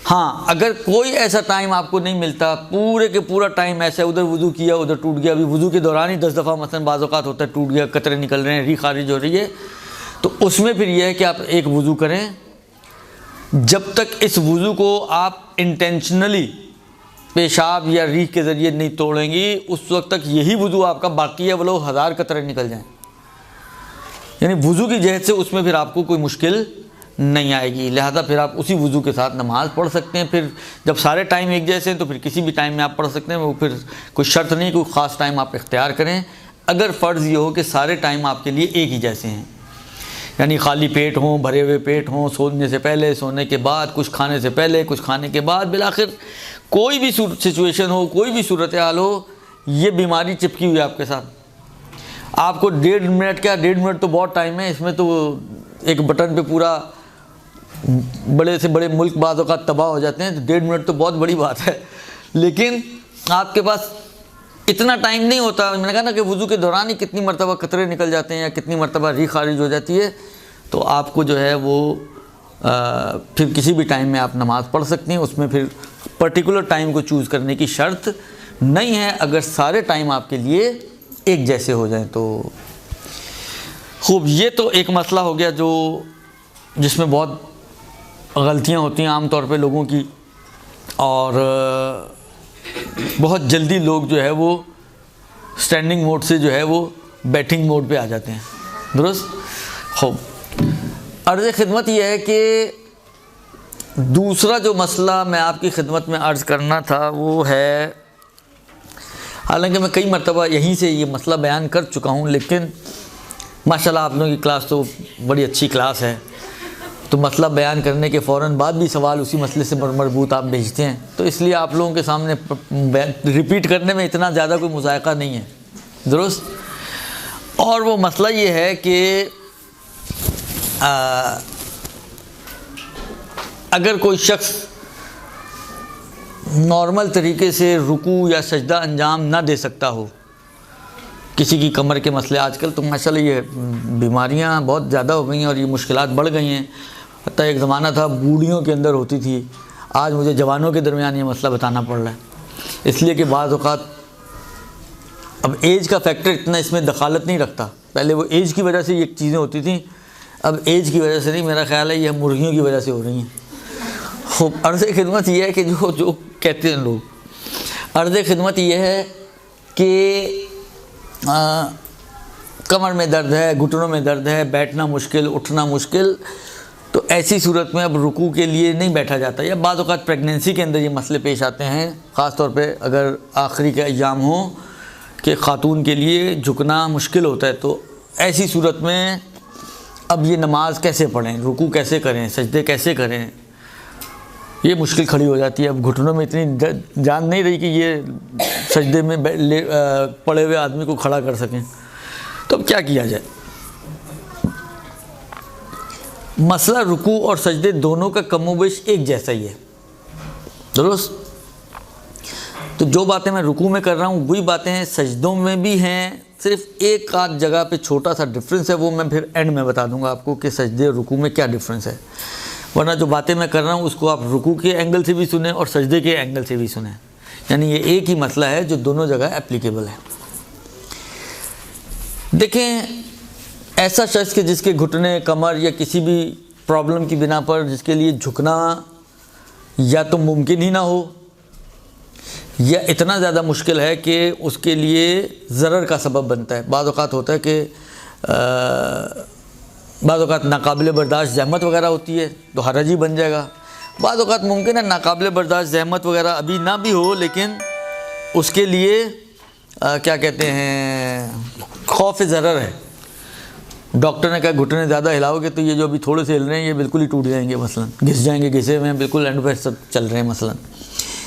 हाँ, अगर कोई ऐसा टाइम आपको नहीं मिलता, पूरे के पूरा टाइम ऐसा है, उधर वुज़ू किया उधर टूट गया, अभी वुज़ू के दौरान ही 10 दफ़ा मसलन बाज़ औक़ात होता है टूट गया, कतरे निकल रहे हैं, री खारिज हो रही है, तो उसमें फिर यह है कि आप एक वुज़ू करें। जब तक इस वुज़ू को आप इंटेंशनली पेशाब या री के ज़रिए नहीं तोड़ेंगी, उस वक्त तक यही वुज़ू आपका बाकी है, वो लोग 1000 कतरे निकल जाएँ, यानी वुज़ू की जहत से उसमें फिर आपको कोई मुश्किल नहीं आएगी। लिहाजा फिर आप उसी वुज़ू के साथ नमाज़ पढ़ सकते हैं। फिर जब सारे टाइम एक जैसे हैं तो फिर किसी भी टाइम में आप पढ़ सकते हैं, वो फिर कोई शर्त नहीं, कोई ख़ास टाइम आप इख्तियार करें। अगर फ़र्ज़ ये हो कि सारे टाइम आपके लिए एक ही जैसे हैं, यानी खाली पेट हों, भरे हुए पेट हों, सोने से पहले, सोने के बाद, कुछ खाने से पहले, कुछ खाने के बाद, बिलाखिर कोई भी सिचुएशन हो, कोई भी सूरत हाल हो, ये बीमारी चिपकी हुई है आपके साथ। आपको 1.5 मिनट क्या, 1.5 मिनट तो बहुत टाइम है, इसमें तो एक बटन पे पूरा बड़े से बड़े मुल्क बाज़ औक़ात तबाह हो जाते हैं, तो 1.5 मिनट तो बहुत बड़ी बात है। लेकिन आपके पास इतना टाइम नहीं होता। मैंने कहा ना कि वुज़ू के दौरान ही कितनी मरतबा कतरे निकल जाते हैं या कितनी मरतबा री खारिज हो जाती है। तो आपको जो है वो फिर किसी भी टाइम में आप नमाज़ पढ़ सकते हैं। उसमें फिर पर्टिकुलर टाइम को चूज़ करने की शर्त नहीं है, अगर सारे टाइम आपके लिए एक जैसे हो जाएं तो। खूब, ये तो एक मसला हो गया जो जिसमें बहुत गलतियां होती हैं आम तौर पे लोगों की, और बहुत जल्दी लोग जो है वो स्टैंडिंग मोड से जो है वो बैटिंग मोड पे आ जाते हैं। दुरुस्त। खूब, अर्ज़ खिदमत यह है कि दूसरा जो मसला मैं आपकी खिदमत में अर्ज़ करना था वो है, हालांकि मैं कई मरतबा यहीं से ये मसला बयान कर चुका हूँ, लेकिन माशाल्लाह आप लोगों की क्लास तो बड़ी अच्छी क्लास है, तो मसला बयान करने के फ़ौरन बाद भी सवाल उसी मसले से मरबूत आप भेजते हैं, तो इसलिए आप लोगों के सामने रिपीट करने में इतना ज़्यादा कोई मुज़ायक़ा नहीं है। दुरुस्त। और वो मसला ये है कि अगर कोई शख्स नॉर्मल तरीके से रुकू या सजदा अंजाम ना दे सकता हो, किसी की कमर के मसले, आजकल तो माशाल्लाह ये बीमारियां बहुत ज़्यादा हो गई हैं और ये मुश्किलात बढ़ गई हैं। हत्ता एक ज़माना था बूढ़ियों के अंदर होती थी, आज मुझे जवानों के दरमियान ये मसला बताना पड़ रहा है, इसलिए कि बाज़ औक़ात अब एज का फैक्टर इतना इसमें दखालत नहीं रखता। पहले वो एज की वजह से ये चीज़ें होती थी, अब एज की वजह से नहीं, मेरा ख़्याल है ये मुर्गियों की वजह से हो रही हैं। खूब, अर्ज़ खिदमत ये है कि जो कहते हैं लोग, अर्ज़ खिदमत ये है कि कमर में दर्द है, घुटनों में दर्द है, बैठना मुश्किल, उठना मुश्किल, तो ऐसी सूरत में अब रुकू के लिए नहीं बैठा जाता। या बाज़ औक़ात प्रेगनेंसी के अंदर ये मसले पेश आते हैं, ख़ास तौर पे अगर आखिरी के अय्याम हो कि ख़ातून के लिए झुकना मुश्किल होता है, तो ऐसी सूरत में अब ये नमाज कैसे पढ़ें, रुकू कैसे करें, सजदे कैसे करें, ये मुश्किल खड़ी हो जाती है। अब घुटनों में इतनी जान नहीं रही कि ये सजदे में पड़े हुए आदमी को खड़ा कर सकें, तो अब क्या किया जाए। मसला रुकू और सजदे दोनों का कमोबेश एक जैसा ही है। दुरुस्त। तो जो बातें मैं रुकू में कर रहा हूँ वही बातें सजदों में भी हैं, सिर्फ एक आध जगह पे छोटा सा डिफरेंस है, वो मैं फिर एंड में बता दूंगा आपको कि सजदे और रुकू में क्या डिफरेंस है। वरना जो बातें मैं कर रहा हूँ उसको आप रुकू के एंगल से भी सुने और सजदे के एंगल से भी सुने, यानी ये एक ही मसला है जो दोनों जगह एप्लीकेबल है। देखें, ऐसा शख्स कि जिसके घुटने, कमर या किसी भी प्रॉब्लम की बिना पर जिसके लिए झुकना या तो मुमकिन ही ना हो या इतना ज़्यादा मुश्किल है कि उसके लिए ज़रर का सबब बनता है। बाज़ औक़ात होता है कि बाज़ औक़ात नाकाबिल बर्दाश्त ज़हमत वगैरह होती है तो हरज ही बन जाएगा। बाज़ औक़ात मुमकिन है नाकाबिल बर्दाश्त ज़हमत वगैरह अभी ना भी हो, लेकिन उसके लिए क्या कहते हैं, खौफ ज़रर है। डॉक्टर ने कहा घुटने ज़्यादा हिलाओगे तो ये जो अभी थोड़े से हिल रहे हैं ये बिल्कुल ही टूट जाएंगे, मसलन घिस जाएंगे, घिसे हुए हैं बिल्कुल एंड पे सब चल रहे हैं मसलन,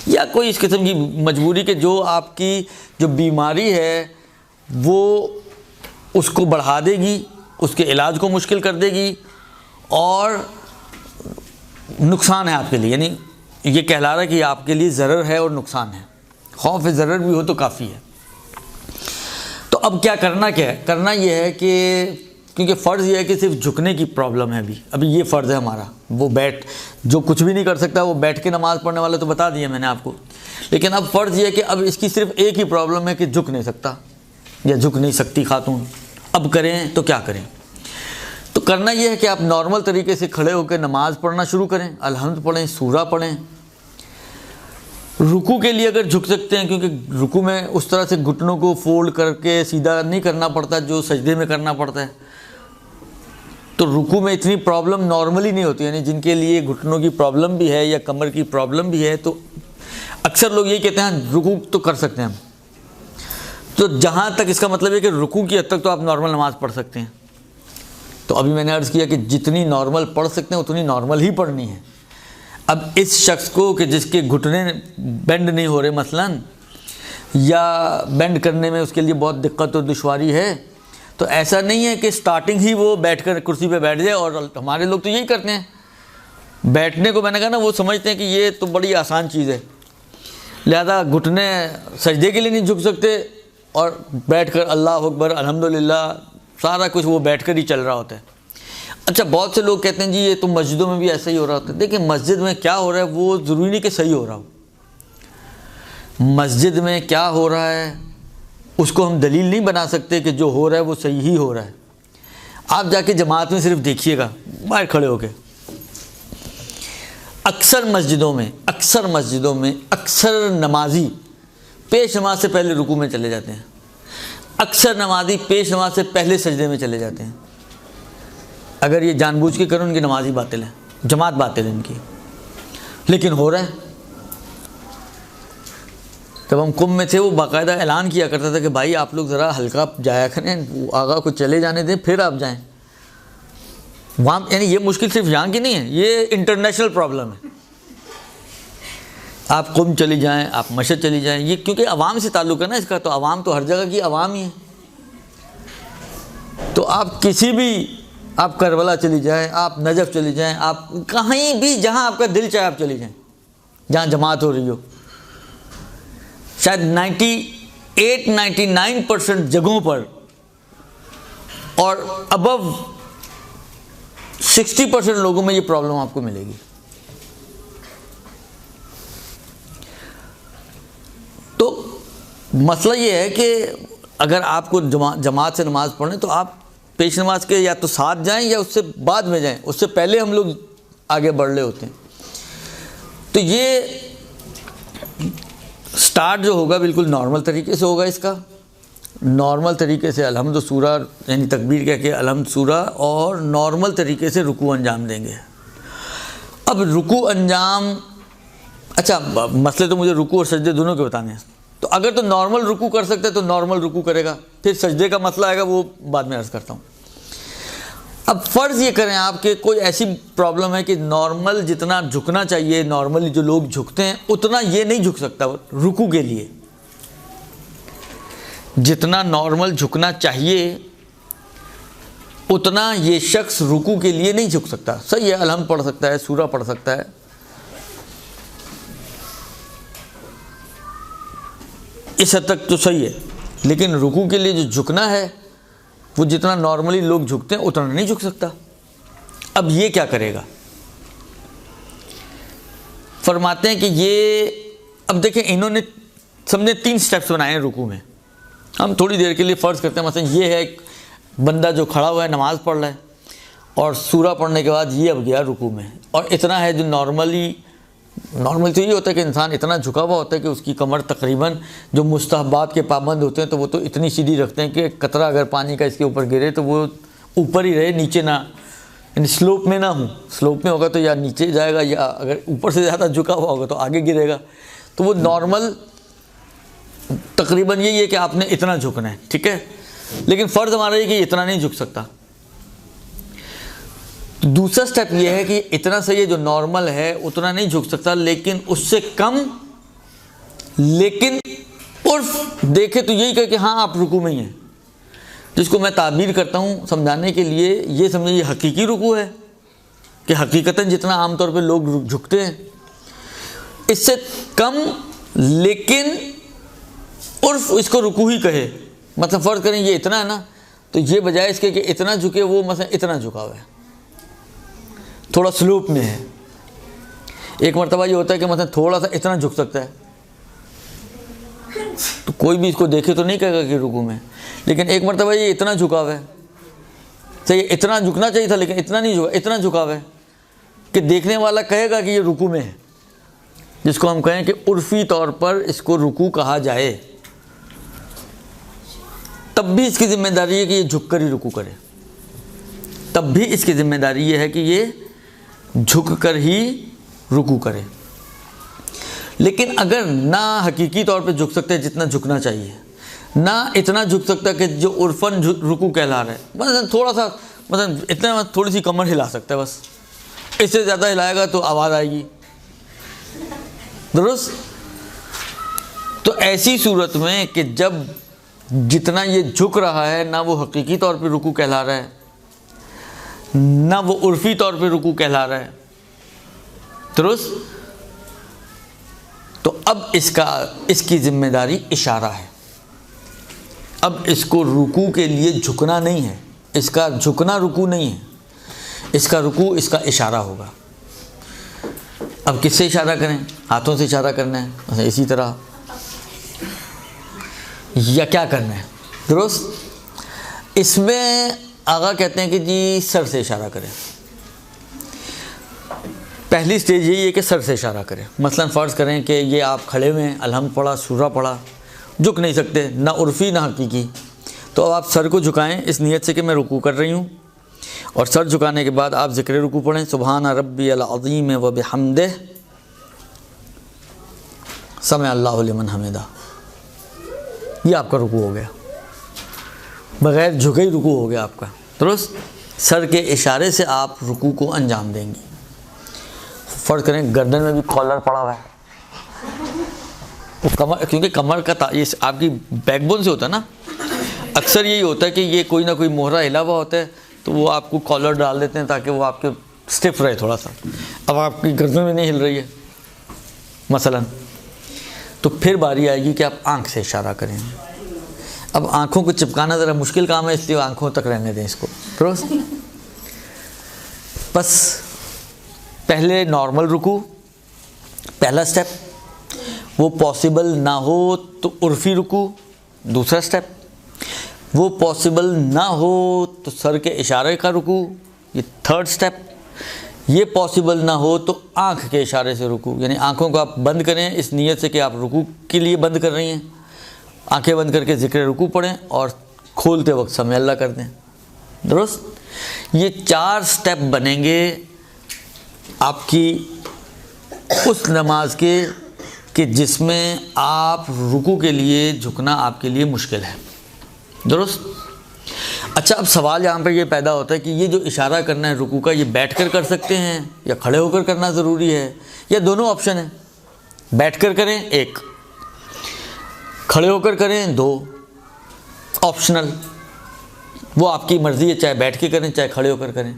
या कोई इस किस्म की मजबूरी के जो आपकी जो बीमारी है वो उसको बढ़ा देगी, उसके इलाज को मुश्किल कर देगी और नुकसान है आपके लिए। यानी ये कहला रहा है कि आपके लिए ज़रर है और नुकसान है। खौफ ज़रर भी हो तो काफ़ी है। तो अब क्या करना, क्या है करना, ये है कि क्योंकि फ़र्ज़ ये है कि सिर्फ झुकने की प्रॉब्लम है अभी ये फ़र्ज़ है हमारा, वो बैठ जो कुछ भी नहीं कर सकता वो बैठ के नमाज़ पढ़ने वाला तो बता दिया मैंने आपको, लेकिन अब फ़र्ज़ ये है कि अब इसकी सिर्फ एक ही प्रॉब्लम है कि झुक नहीं सकता या झुक नहीं सकती खातून। अब करें तो क्या करें? तो करना यह है कि आप नॉर्मल तरीके से खड़े होकर नमाज़ पढ़ना शुरू करें, अलहम्द पढ़ें, सूरा पढ़ें। रुकू के लिए अगर झुक सकते हैं, क्योंकि रुकू में उस तरह से घुटनों को फोल्ड करके सीधा नहीं करना पड़ता जो सजदे में करना पड़ता है, तो रुकू में इतनी प्रॉब्लम नॉर्मली नहीं होती। यानी जिनके लिए घुटनों की प्रॉब्लम भी है या कमर की प्रॉब्लम भी है, तो अक्सर लोग यही कहते हैं रुकू तो कर सकते हैं हम। तो जहाँ तक इसका मतलब है कि रुकू की हद तक तो आप नॉर्मल नमाज़ पढ़ सकते हैं। तो अभी मैंने अर्ज़ किया कि जितनी नॉर्मल पढ़ सकते हैं उतनी नॉर्मल ही पढ़नी है। अब इस शख्स को कि जिसके घुटने बेंड नहीं हो रहे मसलन, या बेंड करने में उसके लिए बहुत दिक्कत और दुश्वारी है, तो ऐसा नहीं है कि स्टार्टिंग ही वो बैठकर कुर्सी पे बैठ जाए। और हमारे लोग तो यही करते हैं, बैठने को मैंने कहा ना, वो समझते हैं कि ये तो बड़ी आसान चीज़ है, लिहाजा घुटने सजदे के लिए नहीं झुक सकते और बैठकर अल्लाह अकबर अल्हम्दुलिल्लाह सारा कुछ वो बैठकर ही चल रहा होता है। अच्छा, बहुत से लोग कहते हैं जी ये तो मस्जिदों में भी ऐसा ही हो रहा होता है। देखिए, मस्जिद में क्या हो रहा है वो ज़रूरी नहीं कि सही हो रहा हो। मस्जिद में क्या हो रहा है उसको हम दलील नहीं बना सकते कि जो हो रहा है वो सही ही हो रहा है। आप जाके जमात में सिर्फ देखिएगा, बाहर खड़े होके, अक्सर मस्जिदों में अक्सर नमाजी पेश नमाज से पहले रुकू में चले जाते हैं, अक्सर नमाजी पेश नमाज से पहले सजदे में चले जाते हैं। अगर ये जानबूझ के करें उनकी नमाज ही बातिल है, जमात बातिल है इनकी, लेकिन हो रहा है। जब हम कुंभ में थे वो बाकायदा ऐलान किया करता था कि भाई आप लोग ज़रा हल्का जाया करें, आगा को चले जाने दें फिर आप जाएं वहाँ। यानी ये मुश्किल सिर्फ यहाँ की नहीं है, ये इंटरनेशनल प्रॉब्लम है। आप कुंभ चली जाएं, आप मशहद चली जाएं, ये क्योंकि अवाम से ताल्लुक़ है ना इसका, तो अवाम तो हर जगह की अवाम ही है। तो आप किसी भी, आप करबला चली जाएं, आप नजफ़ चली जाएं, आप कहीं भी जहाँ आपका दिल चाहे आप चली जाएं, जहाँ जमात हो रही हो। शायद 98-99% जगहों पर और अबव 60% लोगों में ये प्रॉब्लम आपको मिलेगी। तो मसला ये है कि अगर आपको जमात से नमाज़ पढ़ने तो आप पेश नमाज के या तो साथ जाएं या उससे बाद में जाएं, उससे पहले हम लोग आगे बढ़ रहे होते हैं। तो ये स्टार्ट जो होगा बिल्कुल नॉर्मल तरीके से होगा। इसका नॉर्मल तरीके से अलहम्द सूरा यानी तकबीर कह के अलहम्द सूरा और नॉर्मल तरीके से रुकू अंजाम देंगे। अब रुकू अंजाम, अच्छा मसले तो मुझे रुकू और सजदे दोनों के बताने हैं। तो अगर तो नॉर्मल रुकू कर सकते हैं तो नॉर्मल रुकू करेगा, फिर सजदे का मसला आएगा वो बाद में अर्ज़ करता हूँ। अब फ़र्ज़ ये करें आपके कोई ऐसी प्रॉब्लम है कि नॉर्मल जितना झुकना चाहिए, नॉर्मली जो लोग झुकते हैं उतना ये नहीं झुक सकता रुकू के लिए। जितना नॉर्मल झुकना चाहिए उतना ये शख्स रुकू के लिए नहीं झुक सकता। सही है, अलहम्द पढ़ सकता है, सूरा पढ़ सकता है, इस हद तक तो सही है, लेकिन रुकू के लिए जो झुकना है वो जितना नॉर्मली लोग झुकते हैं उतना नहीं झुक सकता। अब ये क्या करेगा? फरमाते हैं कि ये, अब देखें इन्होंने सबने 3 स्टेप्स बनाए हैं रुकू में। हम थोड़ी देर के लिए फ़र्ज़ करते हैं मसलन ये है एक बंदा जो खड़ा हुआ है नमाज़ पढ़ रहा है और सूरा पढ़ने के बाद ये अब गया रुकू में, और इतना है जो नॉर्मल तो ये होता है कि इंसान इतना झुका हुआ होता है कि उसकी कमर तकरीबन, जो मुस्तहबात के पाबंद होते हैं तो वो तो इतनी सीधी रखते हैं कि कतरा अगर पानी का इसके ऊपर गिरे तो वो ऊपर ही रहे, नीचे ना, यानी स्लोप में ना हो। स्लोप में होगा तो या नीचे जाएगा या अगर ऊपर से ज़्यादा झुका हुआ होगा तो आगे गिरेगा। तो वो नॉर्मल तकरीबन यही है कि आपने इतना झुकना है, ठीक है। लेकिन फ़र्ज़ हमारा ये कि इतना नहीं झुक सकता। दूसरा स्टेप ये है कि इतना सही है जो नॉर्मल है उतना नहीं झुक सकता, लेकिन उससे कम, लेकिन उर्फ देखे तो यही कहे कि हाँ आप रुकू में ही हैं। जिसको मैं ताबीर करता हूँ समझाने के लिए, ये समझे ये हकीकी रुकू है कि हकीकतन जितना आमतौर पे लोग झुकते हैं इससे कम, लेकिन उर्फ इसको रुकू ही कहे। मतलब फ़र्ज़ करें ये इतना है ना, तो ये बजाय इसके कि इतना झुके वो मतलब इतना झुका हुआ है, थोड़ा स्लोप में है। एक मरतबा ये होता है कि मतलब थोड़ा सा इतना झुक सकता है, तो कोई भी इसको देखे तो नहीं कहेगा कि रुकू में, लेकिन एक मरतबा ये इतना झुका हुआ है, सही इतना झुकना चाहिए था लेकिन इतना नहीं झुका, इतना झुका हुआ है कि देखने वाला कहेगा कि ये रुकू में है, जिसको हम कहें कि उर्फ़ी तौर पर इसको रुकू कहा जाए। तब भी इसकी ज़िम्मेदारी है कि ये झुक कर ही रुकू करे, तब भी इसकी ज़िम्मेदारी ये है कि ये झुक कर ही रुकू करे। लेकिन अगर ना हकीकी तौर पे झुक सकते जितना झुकना चाहिए, ना इतना झुक सकता कि जो उर्फन रुकू कहला रहा है, मतलब थोड़ा सा, मतलब इतना थोड़ी सी कमर हिला सकता है बस, इससे ज़्यादा हिलाएगा तो आवाज़ आएगी, दुरुस्त। तो ऐसी सूरत में कि जब जितना ये झुक रहा है ना वो हकीकी तौर पे रुकू कहला रहा है, ना वो उर्फ़ी तौर पे रुकू कहला रहा है, दुरुस्त। तो अब इसकी जिम्मेदारी इशारा है। अब इसको रुकू के लिए झुकना नहीं है, इसका झुकना रुकू नहीं है, इसका रुकू इसका इशारा होगा। अब किससे इशारा करें? हाथों से इशारा करना है इसी तरह, या क्या करना है? दुरुस्त। इसमें आगा कहते हैं कि जी सर से इशारा करें। पहली स्टेज यही है कि सर से इशारा करें। मसलन फ़र्ज़ करें कि ये आप खड़े हुए हैं, अलहम्द पढ़ा, सूरा पढ़ा, झुक नहीं सकते, ना उर्फ़ी ना हकीकी, तो अब आप सर को झुकाएं इस नियत से कि मैं रुकू कर रही हूँ, और सर झुकाने के बाद आप ज़िक्र रुकू पढ़ें, सुबहान रब्बियल अज़ीम व बिहम्दिह समी अल्लाहु लिमन हमिदा। ये आपका रुकू हो गया, बग़ैर झुके ही रुकू हो गया आपका। दुरुस्त। सर के इशारे से आप रुकू को अंजाम देंगी। फ़र्ज़ करें गर्दन में भी कॉलर पड़ा हुआ है, वो कमर, क्योंकि कमर का ये आपकी बैकबोन से होता है ना, अक्सर यही होता है कि ये कोई ना कोई मोहरा हिला हुआ होता है, तो वो आपको कॉलर डाल देते हैं ताकि वो आपके स्टिफ रहे थोड़ा सा। अब आपकी गर्दन में नहीं हिल रही है मसलन, तो फिर बारी आएगी कि आप आँख से इशारा करें। अब आँखों को चिपकाना ज़रा मुश्किल काम है, इसलिए आँखों तक रहने दें इसको। बस पहले नॉर्मल रुकू, पहला स्टेप, वो पॉसिबल ना हो तो उर्फ़ी रुकू, दूसरा स्टेप, वो पॉसिबल ना हो तो सर के इशारे का रुकू, ये थर्ड स्टेप, ये पॉसिबल ना हो तो आँख के इशारे से रुकू, यानी आँखों को आप बंद करें इस नीयत से कि आप रुकू के लिए बंद कर रही हैं, आंखें बंद करके ज़िक्र रुकू पढ़ें और खोलते वक्त समी अल्लाह कर दें। दुरुस्त। ये 4 स्टेप बनेंगे आपकी उस नमाज के कि जिसमें आप रुकू के लिए झुकना आपके लिए मुश्किल है। दुरुस्त। अच्छा, अब सवाल यहाँ पर ये पैदा होता है कि ये जो इशारा करना है रुकू का, ये बैठकर कर सकते हैं या खड़े होकर करना ज़रूरी है, या दोनों ऑप्शन है? बैठकर करें 1, खड़े होकर करें 2, ऑप्शनल, वो आपकी मर्ज़ी है, चाहे बैठ के करें चाहे खड़े होकर करें।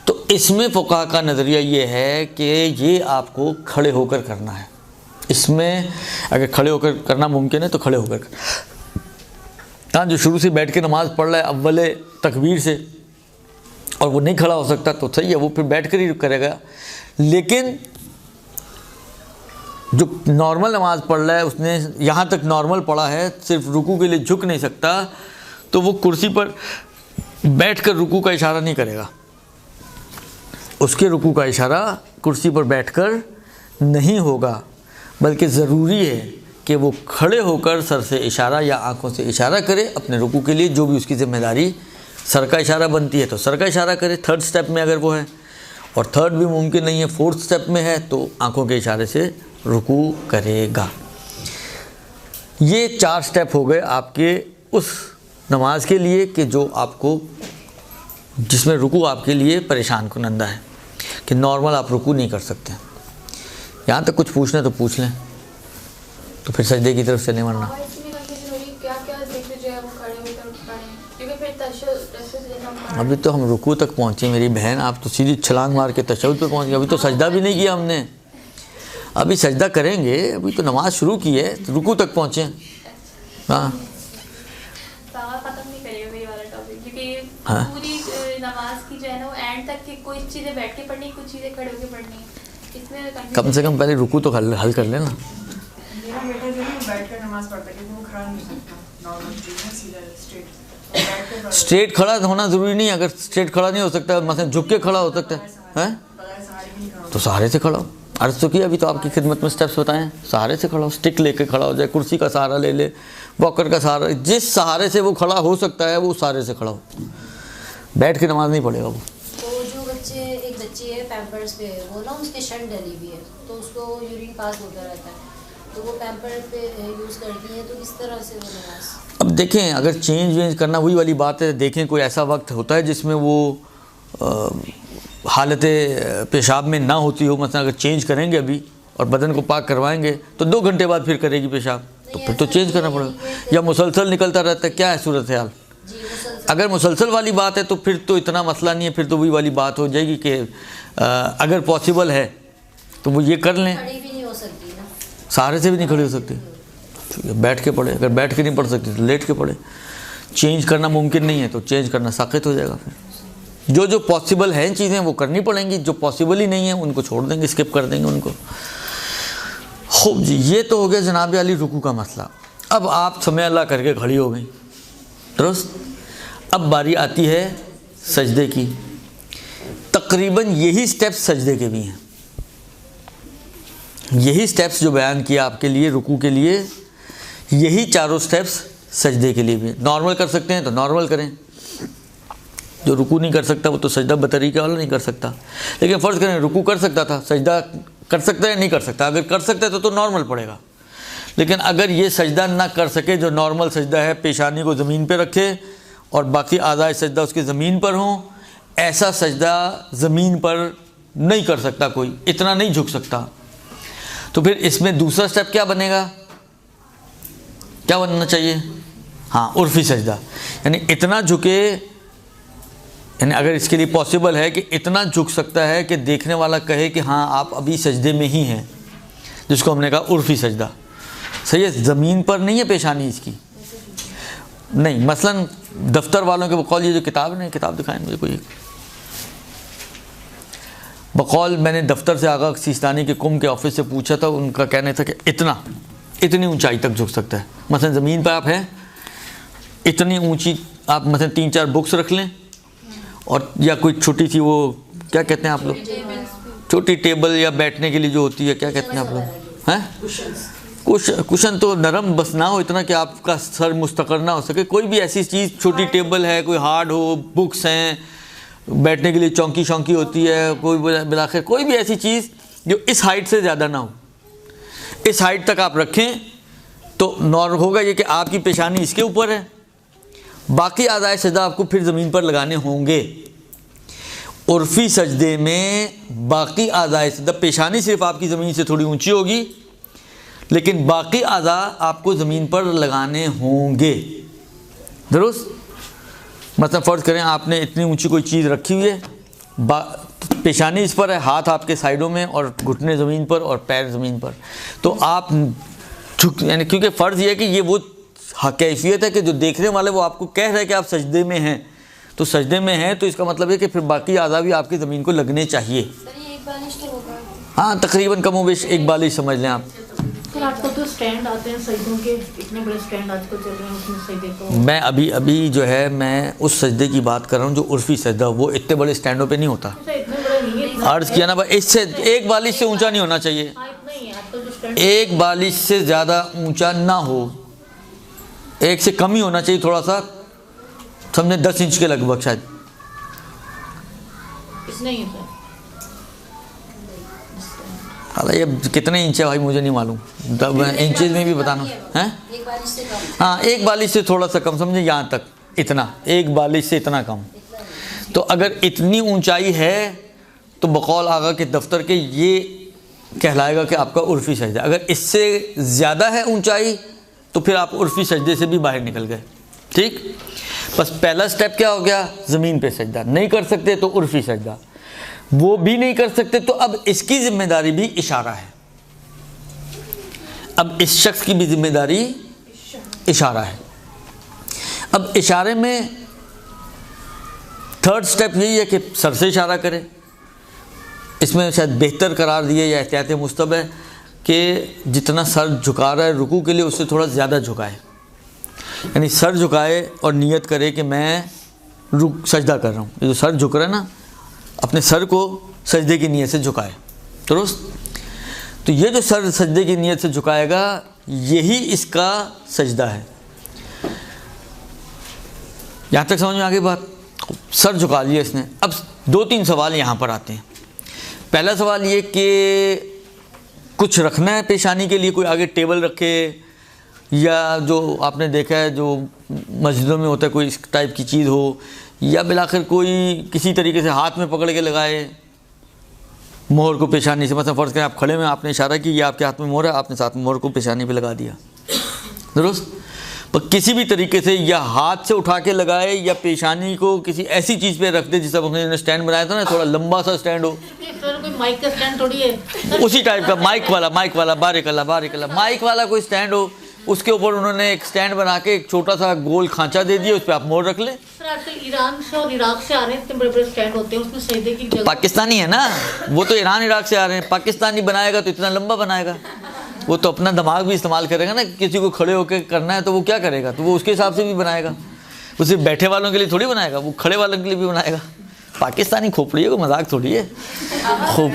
तो इसमें फ़ुक़हा का नज़रिया ये है कि ये आपको खड़े होकर करना है। इसमें अगर खड़े होकर करना मुमकिन है तो खड़े होकर कर। हाँ, जो शुरू से बैठ के नमाज़ पढ़ रहा है अव्वले तकबीर से और वो नहीं खड़ा हो सकता तो सही है, वो फिर बैठ कर ही करेगा। लेकिन जो नॉर्मल नमाज़ पढ़ रहा है, उसने यहाँ तक नॉर्मल पढ़ा है, सिर्फ रुकू के लिए झुक नहीं सकता, तो वो कुर्सी पर बैठकर रुकू का इशारा नहीं करेगा। उसके रुकू का इशारा कुर्सी पर बैठकर नहीं होगा, बल्कि ज़रूरी है कि वो खड़े होकर सर से इशारा या आँखों से इशारा करे अपने रुकू के लिए। जो भी उसकी ज़िम्मेदारी सर का इशारा बनती है तो सर का इशारा करे, थर्ड स्टेप में अगर वो है, और थर्ड भी मुमकिन नहीं है, फोर्थ स्टेप में है, तो आँखों के इशारे से रुकू करेगा। ये 4 स्टेप हो गए आपके उस नमाज के लिए कि जो आपको, जिसमें रुकू आपके लिए परेशान कुनंदा है, कि नॉर्मल आप रुकू नहीं कर सकते। यहाँ तक कुछ पूछना तो पूछ लें, तो फिर सजदे की तरफ चलें, वरना अभी तो हम रुकू तक पहुँचे मेरी बहन, आप तो सीधी छलांग मार के तशहुद पे पहुँच गए। अभी तो सजदा भी नहीं किया हमने, अभी सजदा करेंगे, अभी तो नमाज शुरू की है, तो रुकू तक पहुँचे। हाँ हाँ, पूरी नमाज की जो है ना वो एंड तक की कुछ चीज़ें बैठ के पढ़नी, कुछ चीज़ें खड़े होकर पढ़नी, इसमें कम से कम पहले रुकू तो हल कर लेना। मेरा बेटा जो है बैठकर नमाज पढ़ता है, वो खड़ा नहीं सकता, नॉर्मल सीधा स्ट्रेट। स्ट्रेट खड़ा होना ज़रूरी नहीं, अगर स्ट्रेट खड़ा नहीं हो सकता, मतलब झुक के खड़ा हो सकता है, हैं? तो सहारे से खड़ा हो। अर्ज़ तो किया, अभी तो आपकी खिदमत में स्टेप्स बताएं। सहारे से खड़ा हो, स्टिक लेके खड़ा हो जाए, कुर्सी का सहारा ले ले, वॉकर का सहारा, जिस सहारे से वो खड़ा हो सकता है वो सहारे से खड़ा हो, बैठ के नमाज नहीं पढ़ेगा वो। तो जो बच्चे, एक बच्ची है पैम्पर्स पे, वो ना उसकी शर्ट डली हुई है, तो उसको यूरिन पास होता रहता है, तो वो पैम्पर पे यूज़ करती है, तो किस तरह से वो नमाज? अब देखें, अगर चेंज वेंज करना वही वाली बात है। देखें, कोई ऐसा वक्त होता है जिसमें वो हालत पेशाब में ना होती हो, मतलब अगर चेंज करेंगे अभी और बदन को पाक करवाएंगे तो 2 घंटे बाद फिर करेगी पेशाब, तो फिर तो चेंज करना पड़ेगा। या मुसलसल निकलता रहता है, क्या है सूरत हाल? अगर मुसलसल वाली बात है तो फिर तो इतना मसला नहीं है, फिर तो वही वाली बात हो जाएगी कि अगर पॉसिबल है तो वो ये कर लें। खड़ी भी नहीं हो सकती ना, सहारे से भी नहीं खड़ी हो सकती, ठीक है, बैठ के पढ़े। अगर बैठ के नहीं पढ़ सकती तो लेट के पढ़े। चेंज करना मुमकिन नहीं है तो चेंज करना साक़ित हो जाएगा। फिर जो जो पॉसिबल हैं चीज़ें वो करनी पड़ेंगी, जो पॉसिबल ही नहीं है उनको छोड़ देंगे, स्किप कर देंगे उनको। खूब जी, ये तो हो गया जनाब अली रुकू का मसला। अब आप समय अल्लाह करके खड़ी हो गई, दुरुस्त। अब बारी आती है सजदे की। तकरीबन यही स्टेप्स सजदे के भी हैं, यही स्टेप्स जो बयान किया आपके लिए रुकू के लिए, यही चारों स्टेप्स सजदे के लिए भी। नॉर्मल कर सकते हैं तो नॉर्मल करें, जो रुकू नहीं कर सकता वो तो सजदा बतरीका वाला नहीं कर सकता। लेकिन फ़र्ज़ करें रुकू कर सकता था, सजदा कर सकता है नहीं कर सकता। अगर कर सकता है तो नॉर्मल पड़ेगा। लेकिन अगर ये सजदा ना कर सके, जो नॉर्मल सजदा है, पेशानी को ज़मीन पे रखे और बाकी आज़ाए सजदा उसके ज़मीन पर हों, ऐसा सजदा ज़मीन पर नहीं कर सकता कोई, इतना नहीं झुक सकता। तो फिर इसमें दूसरा स्टेप क्या बनेगा, क्या बनना चाहिए? हाँ, उर्फ़ी सजदा, यानी इतना झुके, यानी अगर इसके लिए पॉसिबल है कि इतना झुक सकता है कि देखने वाला कहे कि हाँ आप अभी सजदे में ही हैं, जिसको हमने कहा उर्फ़ी सजदा। सही है, ज़मीन पर नहीं है पेशानी इसकी, नहीं। मसलन दफ्तर वालों के बकौल ये जो किताब है, किताब दिखाएं मुझे कोई। बकौल मैंने दफ्तर से आगा सिस्तानी के कुम के ऑफिस से पूछा था, उनका कहना था कि इतनी ऊंचाई तक झुक सकता है। मसलन ज़मीन पर आप हैं, इतनी ऊंची आप मसलन 3-4 बुक्स रख लें, और या कोई छोटी सी वो क्या कहते हैं आप लोग, छोटी टेबल या बैठने के लिए जो होती है, क्या कहते हैं आप लोग, हैं? कुशन तो नरम बस ना हो इतना कि आपका सर मुस्तकर ना हो सके। कोई भी ऐसी चीज़, छोटी टेबल है, कोई हार्ड हो, बुक्स हैं, बैठने के लिए चौंकी शौंकी होती है, कोई बिलाखिर कोई भी ऐसी चीज़ जो इस हाइट से ज़्यादा ना हो, इस हाइट तक आप रखें तो नॉर्मल होगा ये कि आपकी पेशानी इसके ऊपर है, बाकी आज़ाए सजदा आपको फिर ज़मीन पर लगाने होंगे। उर्फ़ी सजदे में बाकी आज़ाए सजदा, पेशानी सिर्फ आपकी ज़मीन से थोड़ी ऊंची होगी, लेकिन बाकी आज़ा आपको ज़मीन पर लगाने होंगे, दुरुस्त। मतलब फ़र्ज़ करें आपने इतनी ऊंची कोई चीज़ रखी हुई है, पेशानी इस पर है, हाथ आपके साइडों में और घुटने ज़मीन पर और पैर ज़मीन पर, तो आप झुक, यानी क्योंकि फ़र्ज़ ये है कि ये वो कैफियत है कि जो देखने वाले वो आपको कह रहे हैं कि आप सजदे में हैं, तो सजदे में हैं तो इसका मतलब है कि फिर बाकी आज़ा भी आपकी ज़मीन को लगने चाहिए। सर ये एक बालिश तो होगा? हाँ, तकरीबन कमोबेश एक बालिश समझ लें आप। फिर आजकल तो स्टैंड आते हैं सजदों के, इतने बड़े स्टैंड आजकल चल रहे हैं, उसमें सजदे को मैं अभी जो है मैं उस सजदे की बात कर रहा हूँ जो उर्फ़ी सजदा, वो इतने बड़े स्टैंडों पे नहीं होता। इतने बड़े नहीं है, अर्ज़ किया ना भाई, इससे एक बालिश से ऊंचा नहीं होना चाहिए, इतना ही है आजकल जो स्टैंड। एक बालिश से ज़्यादा ऊंचा ना हो, एक से कम ही होना चाहिए थोड़ा सा, समझे 10 इंच के लगभग शायद। इतना ही है सर। हालांकि ये कितने इंच है भाई मुझे नहीं मालूम, इंचेज में भी बताना है। एक बालिश से कम? हाँ, एक बालिश से थोड़ा सा कम, समझे यहाँ तक, इतना, एक बालिश से इतना कम। तो अगर इतनी ऊंचाई है तो बकौल आगा के दफ्तर के ये कहलाएगा कि आपका उर्फ़ी सजदा। अगर इससे ज़्यादा है ऊंचाई तो फिर आप उर्फ़ी सजदे से भी बाहर निकल गए, ठीक। बस पहला स्टेप क्या हो गया, ज़मीन पे सजदा नहीं कर सकते तो उर्फ़ी सजदा, वो भी नहीं कर सकते तो अब इसकी ज़िम्मेदारी भी इशारा है, अब इस शख्स की भी ज़िम्मेदारी इशारा है। अब इशारे में थर्ड स्टेप यही है कि सर से इशारा करें। इसमें शायद बेहतर करार दिए या एहतियात मुस्तहब है कि जितना सर झुका रहा है रुकू के लिए उससे थोड़ा ज़्यादा झुकाए, यानी सर झुकाए और नियत करे कि मैं सजदा कर रहा हूँ। ये जो सर झुक रहा है ना, अपने सर को सजदे की नीयत से झुकाए, दुरुस्त। तो ये जो सर सजदे की नीयत से झुकाएगा यही इसका सजदा है। यहाँ तक समझ में आ गई बात? सर झुका लिया इसने। अब 2-3 सवाल यहाँ पर आते हैं। पहला सवाल ये कि कुछ रखना है पेशानी के लिए, कोई आगे टेबल रखे, या जो आपने देखा है जो मस्जिदों में होता है कोई इस टाइप की चीज़ हो, या बिलाखिर कोई किसी तरीके से हाथ में पकड़ के लगाए मोहर को पेशानी से। मतलब फ़र्ज़ करें आप खड़े में, आपने इशारा की, ये आपके हाथ में मोहर है, आपने साथ में मोहर को पेशानी पे लगा दिया, दुरुस्त। पर किसी भी तरीके से या हाथ से उठा के लगाए या पेशानी को किसी ऐसी चीज़ पे रख दे जिससे हमने स्टैंड बनाया था ना, थोड़ा लंबा सा स्टैंड हो। सर कोई माइक का स्टैंड थोड़ी है। उसी टाइप का माइक वाला बारीक माइक वाला कोई स्टैंड हो, उसके ऊपर उन्होंने एक स्टैंड बना के एक छोटा सा गोल खांचा दे दिया, उस पर आप मोर रख लें। सर आजकल ईरान से और इराक से आ रहे हैं इतने बड़े बड़े स्टैंड होते हैं, उसमें सजदे की जगह। पाकिस्तानी है ना वो, तो ईरान इराक से आ रहे हैं। पाकिस्तानी बनाएगा तो इतना लंबा बनाएगा, वो तो अपना दिमाग भी इस्तेमाल करेगा ना। किसी को खड़े होकर करना है तो वो क्या करेगा, तो वो उसके हिसाब से भी बनाएगा। वो सिर्फ बैठे वालों के लिए थोड़ी बनाएगा, वो खड़े वालों के लिए भी बनाएगा। पाकिस्तानी खोपड़ी है, कोई मजाक थोड़ी है। खूब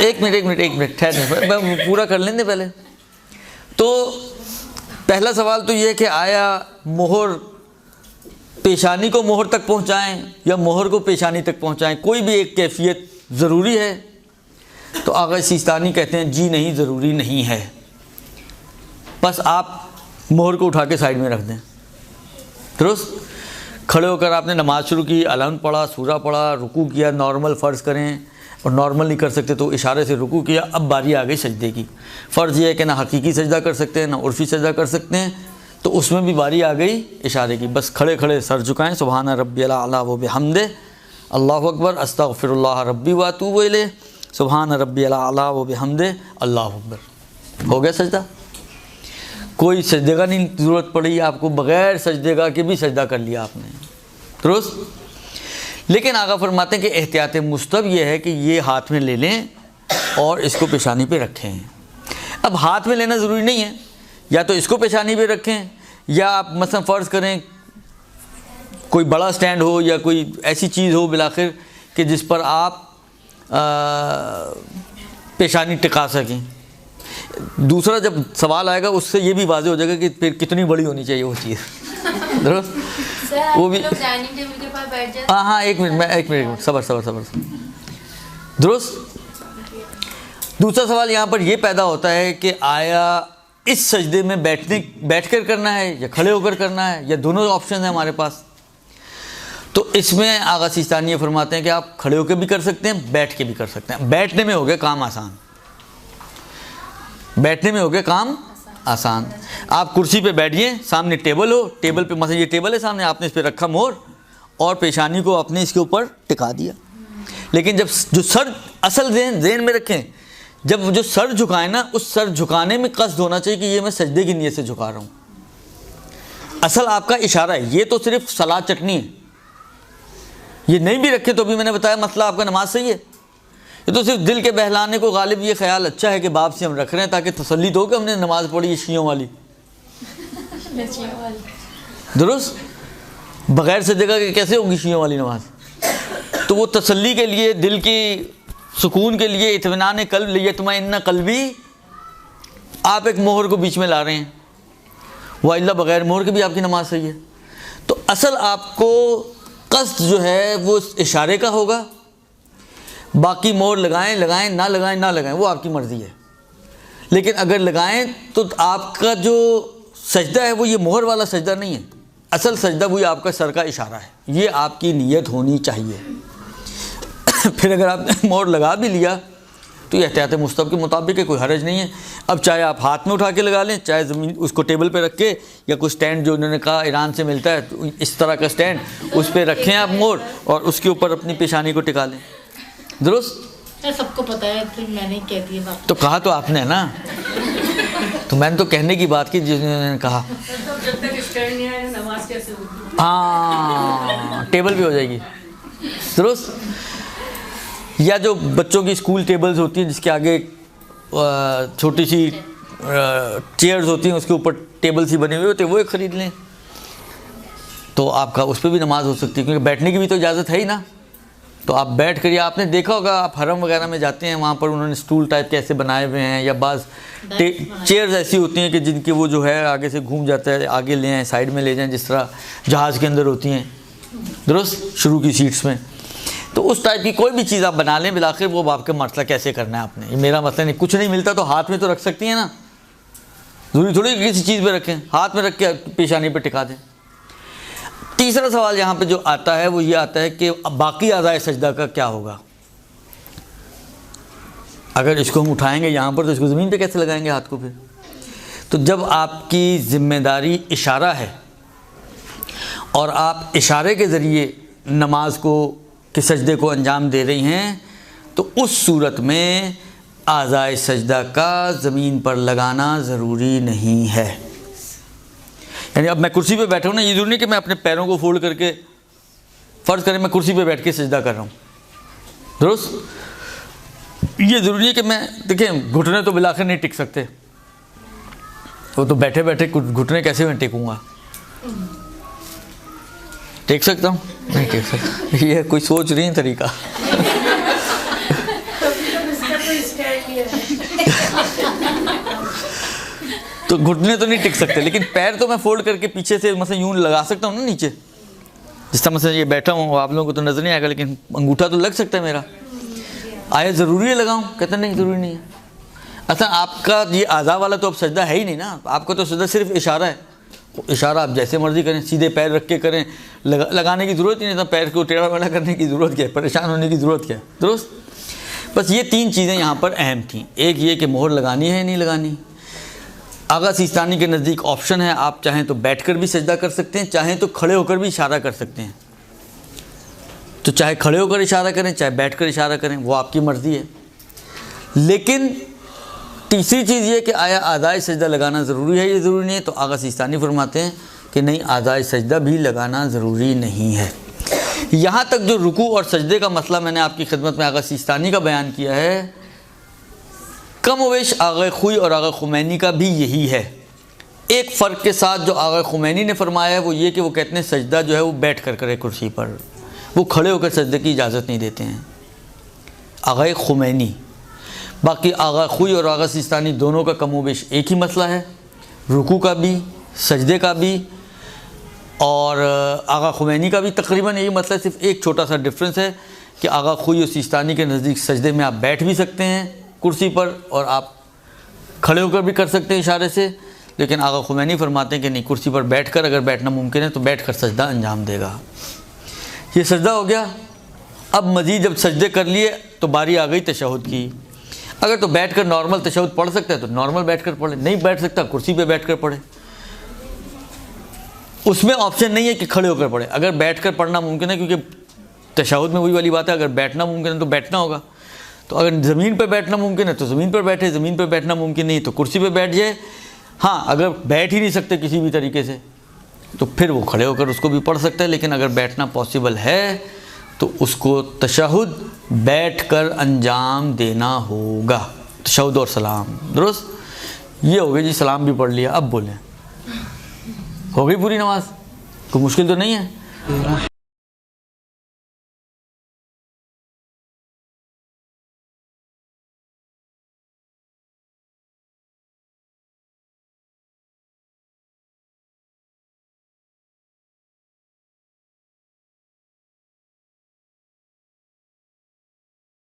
एक मिनट ठहर, मैं पूरा कर लेंगे पहले। तो पहला सवाल तो ये है कि आया मोहर पेशानी को मोहर तक पहुंचाएं या मोहर को पेशानी तक पहुंचाएं, कोई भी एक कैफियत ज़रूरी है? तो आगा सिस्तानी कहते हैं जी नहीं, ज़रूरी नहीं है। बस आप मोहर को उठा के साइड में रख दें। दुरुस्त। खड़े होकर आपने नमाज़ शुरू की, अलाउन पढ़ा, सूरा पढ़ा, रुकू किया, नॉर्मल फ़र्ज़ करें, और नॉर्मल नहीं कर सकते तो इशारे से रुकू किया। अब बारी आ गई सजदे की। फ़र्ज़ ये है कि ना हकीकी सजदा कर सकते हैं ना उर्फ़ी सजदा कर सकते हैं, तो उसमें भी बारी आ गई इशारे की। बस खड़े खड़े सर झुकाएं, सुबहान रब्बियल आला व बिहम्दे, अल्लाहु अकबर, अस्तगफिरुल्लाह रब्बी व अतूबु इलैह, सुबहान रब्बियल आला व बिहम्दे, अल्लाहु अकबर। हो गया सजदा। कोई सजदे का नहीं ज़रूरत पड़ी आपको, बग़ैर सजदे का के भी सजदा कर लिया आपने। दुरुस्त। लेकिन आगा फरमाते हैं कि एहतियात मुस्तहब ये है कि ये हाथ में ले लें और इसको पेशानी पे रखें। अब हाथ में लेना ज़रूरी नहीं है, या तो इसको पेशानी पे रखें, या आप मसलन फ़र्ज़ करें कोई बड़ा स्टैंड हो या कोई ऐसी चीज़ हो बिलाखिर कि जिस पर आप पेशानी टिका सकें। दूसरा जब सवाल आएगा उससे ये भी वाज़ेह हो जाएगा कि फिर कितनी बड़ी होनी चाहिए वो चीज़। दुरुस्त। वो भी डाइनिंग टेबल के पास बैठ जाते। हाँ एक मिनट सबर। दुरुस्त। दूसरा सवाल यहाँ पर यह पैदा होता है कि आया इस सजदे में बैठकर करना है या खड़े होकर करना है, या दोनों ऑप्शन है हमारे पास। तो इसमें आगा सिस्तानी ये फरमाते हैं कि आप खड़े होकर भी कर सकते हैं, बैठ के भी कर सकते हैं। बैठने में हो गया काम आसान, आप कुर्सी पे बैठिए, सामने टेबल हो, टेबल पे मतलब ये टेबल है सामने, आपने इस पे रखा मोर और पेशानी को आपने इसके ऊपर टिका दिया। लेकिन जब जो सर असल ज़हन में रखें, जब जो सर झुकाए ना, उस सर झुकाने में कस्द होना चाहिए कि ये मैं सजदे की नीयत से झुका रहा हूँ। असल आपका इशारा है, ये तो सिर्फ सलाद चटनी है। ये नहीं भी रखे तो भी मैंने बताया मसला आपका नमाज सही है। ये तो सिर्फ दिल के बहलाने को गालिब ये ख्याल अच्छा है कि बाप से हम रख रहे हैं ताकि तसल्ली तो हो कि हमने नमाज़ पढ़ी है शियों वाली। दुरुस्त। बग़ैर सजदा के कैसे होगी शियों वाली नमाज? तो वो तसल्ली के लिए, दिल की सुकून के लिए, इत्मीनान क़ल्ब लियत्मइन्ना क़ल्बी, आप एक मोहर को बीच में ला रहे हैं, वाइल्ला बग़ैर मोहर के भी आपकी नमाज सही है। तो असल आपको कस्द जो है वो इशारे का होगा। बाकी मोहर लगाएं ना लगाएं वो आपकी मर्ज़ी है। लेकिन अगर लगाएं तो आपका जो सजदा है वो ये मोहर वाला सजदा नहीं है। असल सजदा वही आपका सर का इशारा है, ये आपकी नीयत होनी चाहिए। फिर अगर आपने मोहर लगा भी लिया तो ये एहतियात मुस्तहब के मुताबिक है, कोई हरज नहीं है। अब चाहे आप हाथ में उठा के लगा लें, चाहे ज़मीन उसको टेबल पे रख के, या कोई स्टैंड जो उन्होंने कहा ईरान से मिलता है तो इस तरह का स्टैंड, उस पर रखें आप मोहर और उसके ऊपर अपनी पेशानी को टिका लें। दुरुस्त। सबको पता है, फिर मैंने कह दिया बात। तो कहा तो आपने ना, तो मैंने तो कहने की बात की जिन्होंने कहा। जब तक स्टैंड नहीं आया नमाज कैसे होगी? हाँ, टेबल भी हो जाएगी। दुरुस्त। या जो बच्चों की स्कूल टेबल्स होती हैं जिसके आगे छोटी सी चेयर्स होती हैं, उसके ऊपर टेबल सी बनी हुई होती है, वो एक ख़रीद लें तो आपका उस पर भी नमाज हो सकती है, क्योंकि बैठने की भी तो इजाज़त है ही ना। तो आप बैठ कर, या आपने देखा होगा आप हरम वगैरह में जाते हैं, वहाँ पर उन्होंने स्टूल टाइप के ऐसे बनाए हुए हैं, या बाज़ चेयर्स ऐसी होती हैं कि जिनके वो जो है आगे से घूम जाता है, आगे ले आएँ साइड में ले जाएँ, जिस तरह जहाज़ के अंदर होती हैं। दुरुस्त। शुरू की सीट्स में तो उस टाइप की कोई भी चीज़ आप बना लें, बिलाखिर वो आपका मसला कैसे करना है आपने, ये मेरा मसला नहीं। कुछ नहीं मिलता तो हाथ में तो रख सकती हैं ना, ज़रूरी थोड़ी किसी चीज़ पे रखें, हाथ में रख के पेशानी पे टिका दें। तीसरा सवाल यहाँ पे जो आता है वो ये आता है कि बाकी आज़ाए सजदा का क्या होगा? अगर इसको हम उठाएंगे यहाँ पर तो इसको ज़मीन पे कैसे लगाएंगे हाथ को? फिर तो जब आपकी ज़िम्मेदारी इशारा है और आप इशारे के ज़रिए नमाज को कि सजदे को अंजाम दे रही हैं, तो उस सूरत में आज़ाए सजदा का ज़मीन पर लगाना ज़रूरी नहीं है। यानी अब मैं कुर्सी पे बैठा हूँ ना, ये ज़रूरी नहीं कि मैं अपने पैरों को फोल्ड करके, फ़र्ज़ करें मैं कुर्सी पे बैठ के सजदा कर रहा हूँ, दुरुस्त, ये ज़रूरी है कि मैं, देखिए घुटने तो बिलाखिर नहीं टिक सकते, वो तो बैठे बैठे घुटने कैसे मैं टेकूँगा, टेक सकता हूँ? नहीं टेक सकता। ये कोई सोच रही है तरीका। तो घुटने तो नहीं टिक सकते, लेकिन पैर तो मैं फोल्ड करके पीछे से मतलब यूं लगा सकता हूँ ना नीचे, जिस तरह से ये बैठा हूँ, आप लोगों को तो नज़र नहीं आएगा, लेकिन अंगूठा तो लग सकता है मेरा। आया ज़रूरी है लगाऊँ? कहते नहीं ज़रूरी नहीं है। अच्छा आपका ये आज़ा वाला तो अब सजदा है ही नहीं ना, आपका तो सजदा सिर्फ इशारा है, इशारा आप जैसे मर्ज़ी करें, सीधे पैर रख के करें, लगाने की ज़रूरत ही नहीं था, पैर को टेढ़ा मेढ़ा करने की ज़रूरत क्या है, परेशान होने की ज़रूरत क्या है, दुरुस्त। बस ये 3 चीज़ें यहाँ पर अहम थी। एक ये कि मोहर लगानी है या नहीं लगानी। आगा सिस्तानी के नज़दीक ऑप्शन है, आप चाहें तो बैठकर भी सजदा कर सकते हैं, चाहें तो खड़े होकर भी इशारा कर सकते हैं। तो चाहे खड़े होकर इशारा करें, चाहे बैठकर इशारा करें, वो आपकी मर्ज़ी है। लेकिन तीसरी चीज़ ये कि आया आज़ाए सजदा लगाना ज़रूरी है, ये ज़रूरी नहीं है। तो आगा सिस्तानी फरमाते हैं कि नहीं, आज़ाए सजदा भी लगाना ज़रूरी नहीं है। यहाँ तक जो रुकू और सजदे का मसला मैंने आपकी खिदमत में आगा सिस्तानी का बयान किया है, कम वेश आगा खुई और आगा खुमैनी का भी यही है। एक फ़र्क के साथ जो आगा खुमैनी ने फरमाया है वो ये कि वो कहते हैं सजदा जो है वो बैठ कर करे कुर्सी पर, वो खड़े होकर सजदे की इजाज़त नहीं देते हैं, आगा खुमैनी। बाकी आगा खुई और आगा सिस्तानी दोनों का कम वेश एक ही मसला है, रुकू का भी, सजदे का भी, और आगा खुमैनी का भी तकरीबन यही मसला है। सिर्फ एक छोटा सा डिफरेंस है कि आगा खुई और सिस्तानी के नज़दीक सजदे में आप बैठ भी सकते हैं कुर्सी पर, और आप खड़े होकर भी कर सकते हैं इशारे से, लेकिन आगा खुमैनी फरमाते हैं कि नहीं, कुर्सी पर बैठकर अगर बैठना मुमकिन है तो बैठकर सजदा अंजाम देगा। ये सजदा हो गया। अब मज़ीद जब सजदे कर लिए तो बारी आ गई तशहुद की। अगर तो बैठकर नॉर्मल तशहुद पढ़ सकता है तो नॉर्मल बैठकर पढ़े, नहीं बैठ सकता कुर्सी पे बैठकर पढ़े। उसमें ऑप्शन नहीं है कि खड़े होकर पढ़े। अगर बैठकर पढ़ना मुमकिन है, क्योंकि तशहुद में वही वाली बात है, अगर बैठना मुमकिन है तो बैठना होगा। तो अगर ज़मीन पर बैठना मुमकिन है तो ज़मीन पर बैठे, ज़मीन पर बैठना मुमकिन नहीं तो कुर्सी पर बैठ जाए। हाँ, अगर बैठ ही नहीं सकते किसी भी तरीके से तो फिर वो खड़े होकर उसको भी पढ़ सकता है, लेकिन अगर बैठना पॉसिबल है तो उसको तशहुद बैठकर अंजाम देना होगा। तशहुद और सलाम, दुरुस्त। ये हो गया जी, सलाम भी पढ़ लिया। अब बोलें, हो गई पूरी नमाज, कोई मुश्किल तो नहीं है।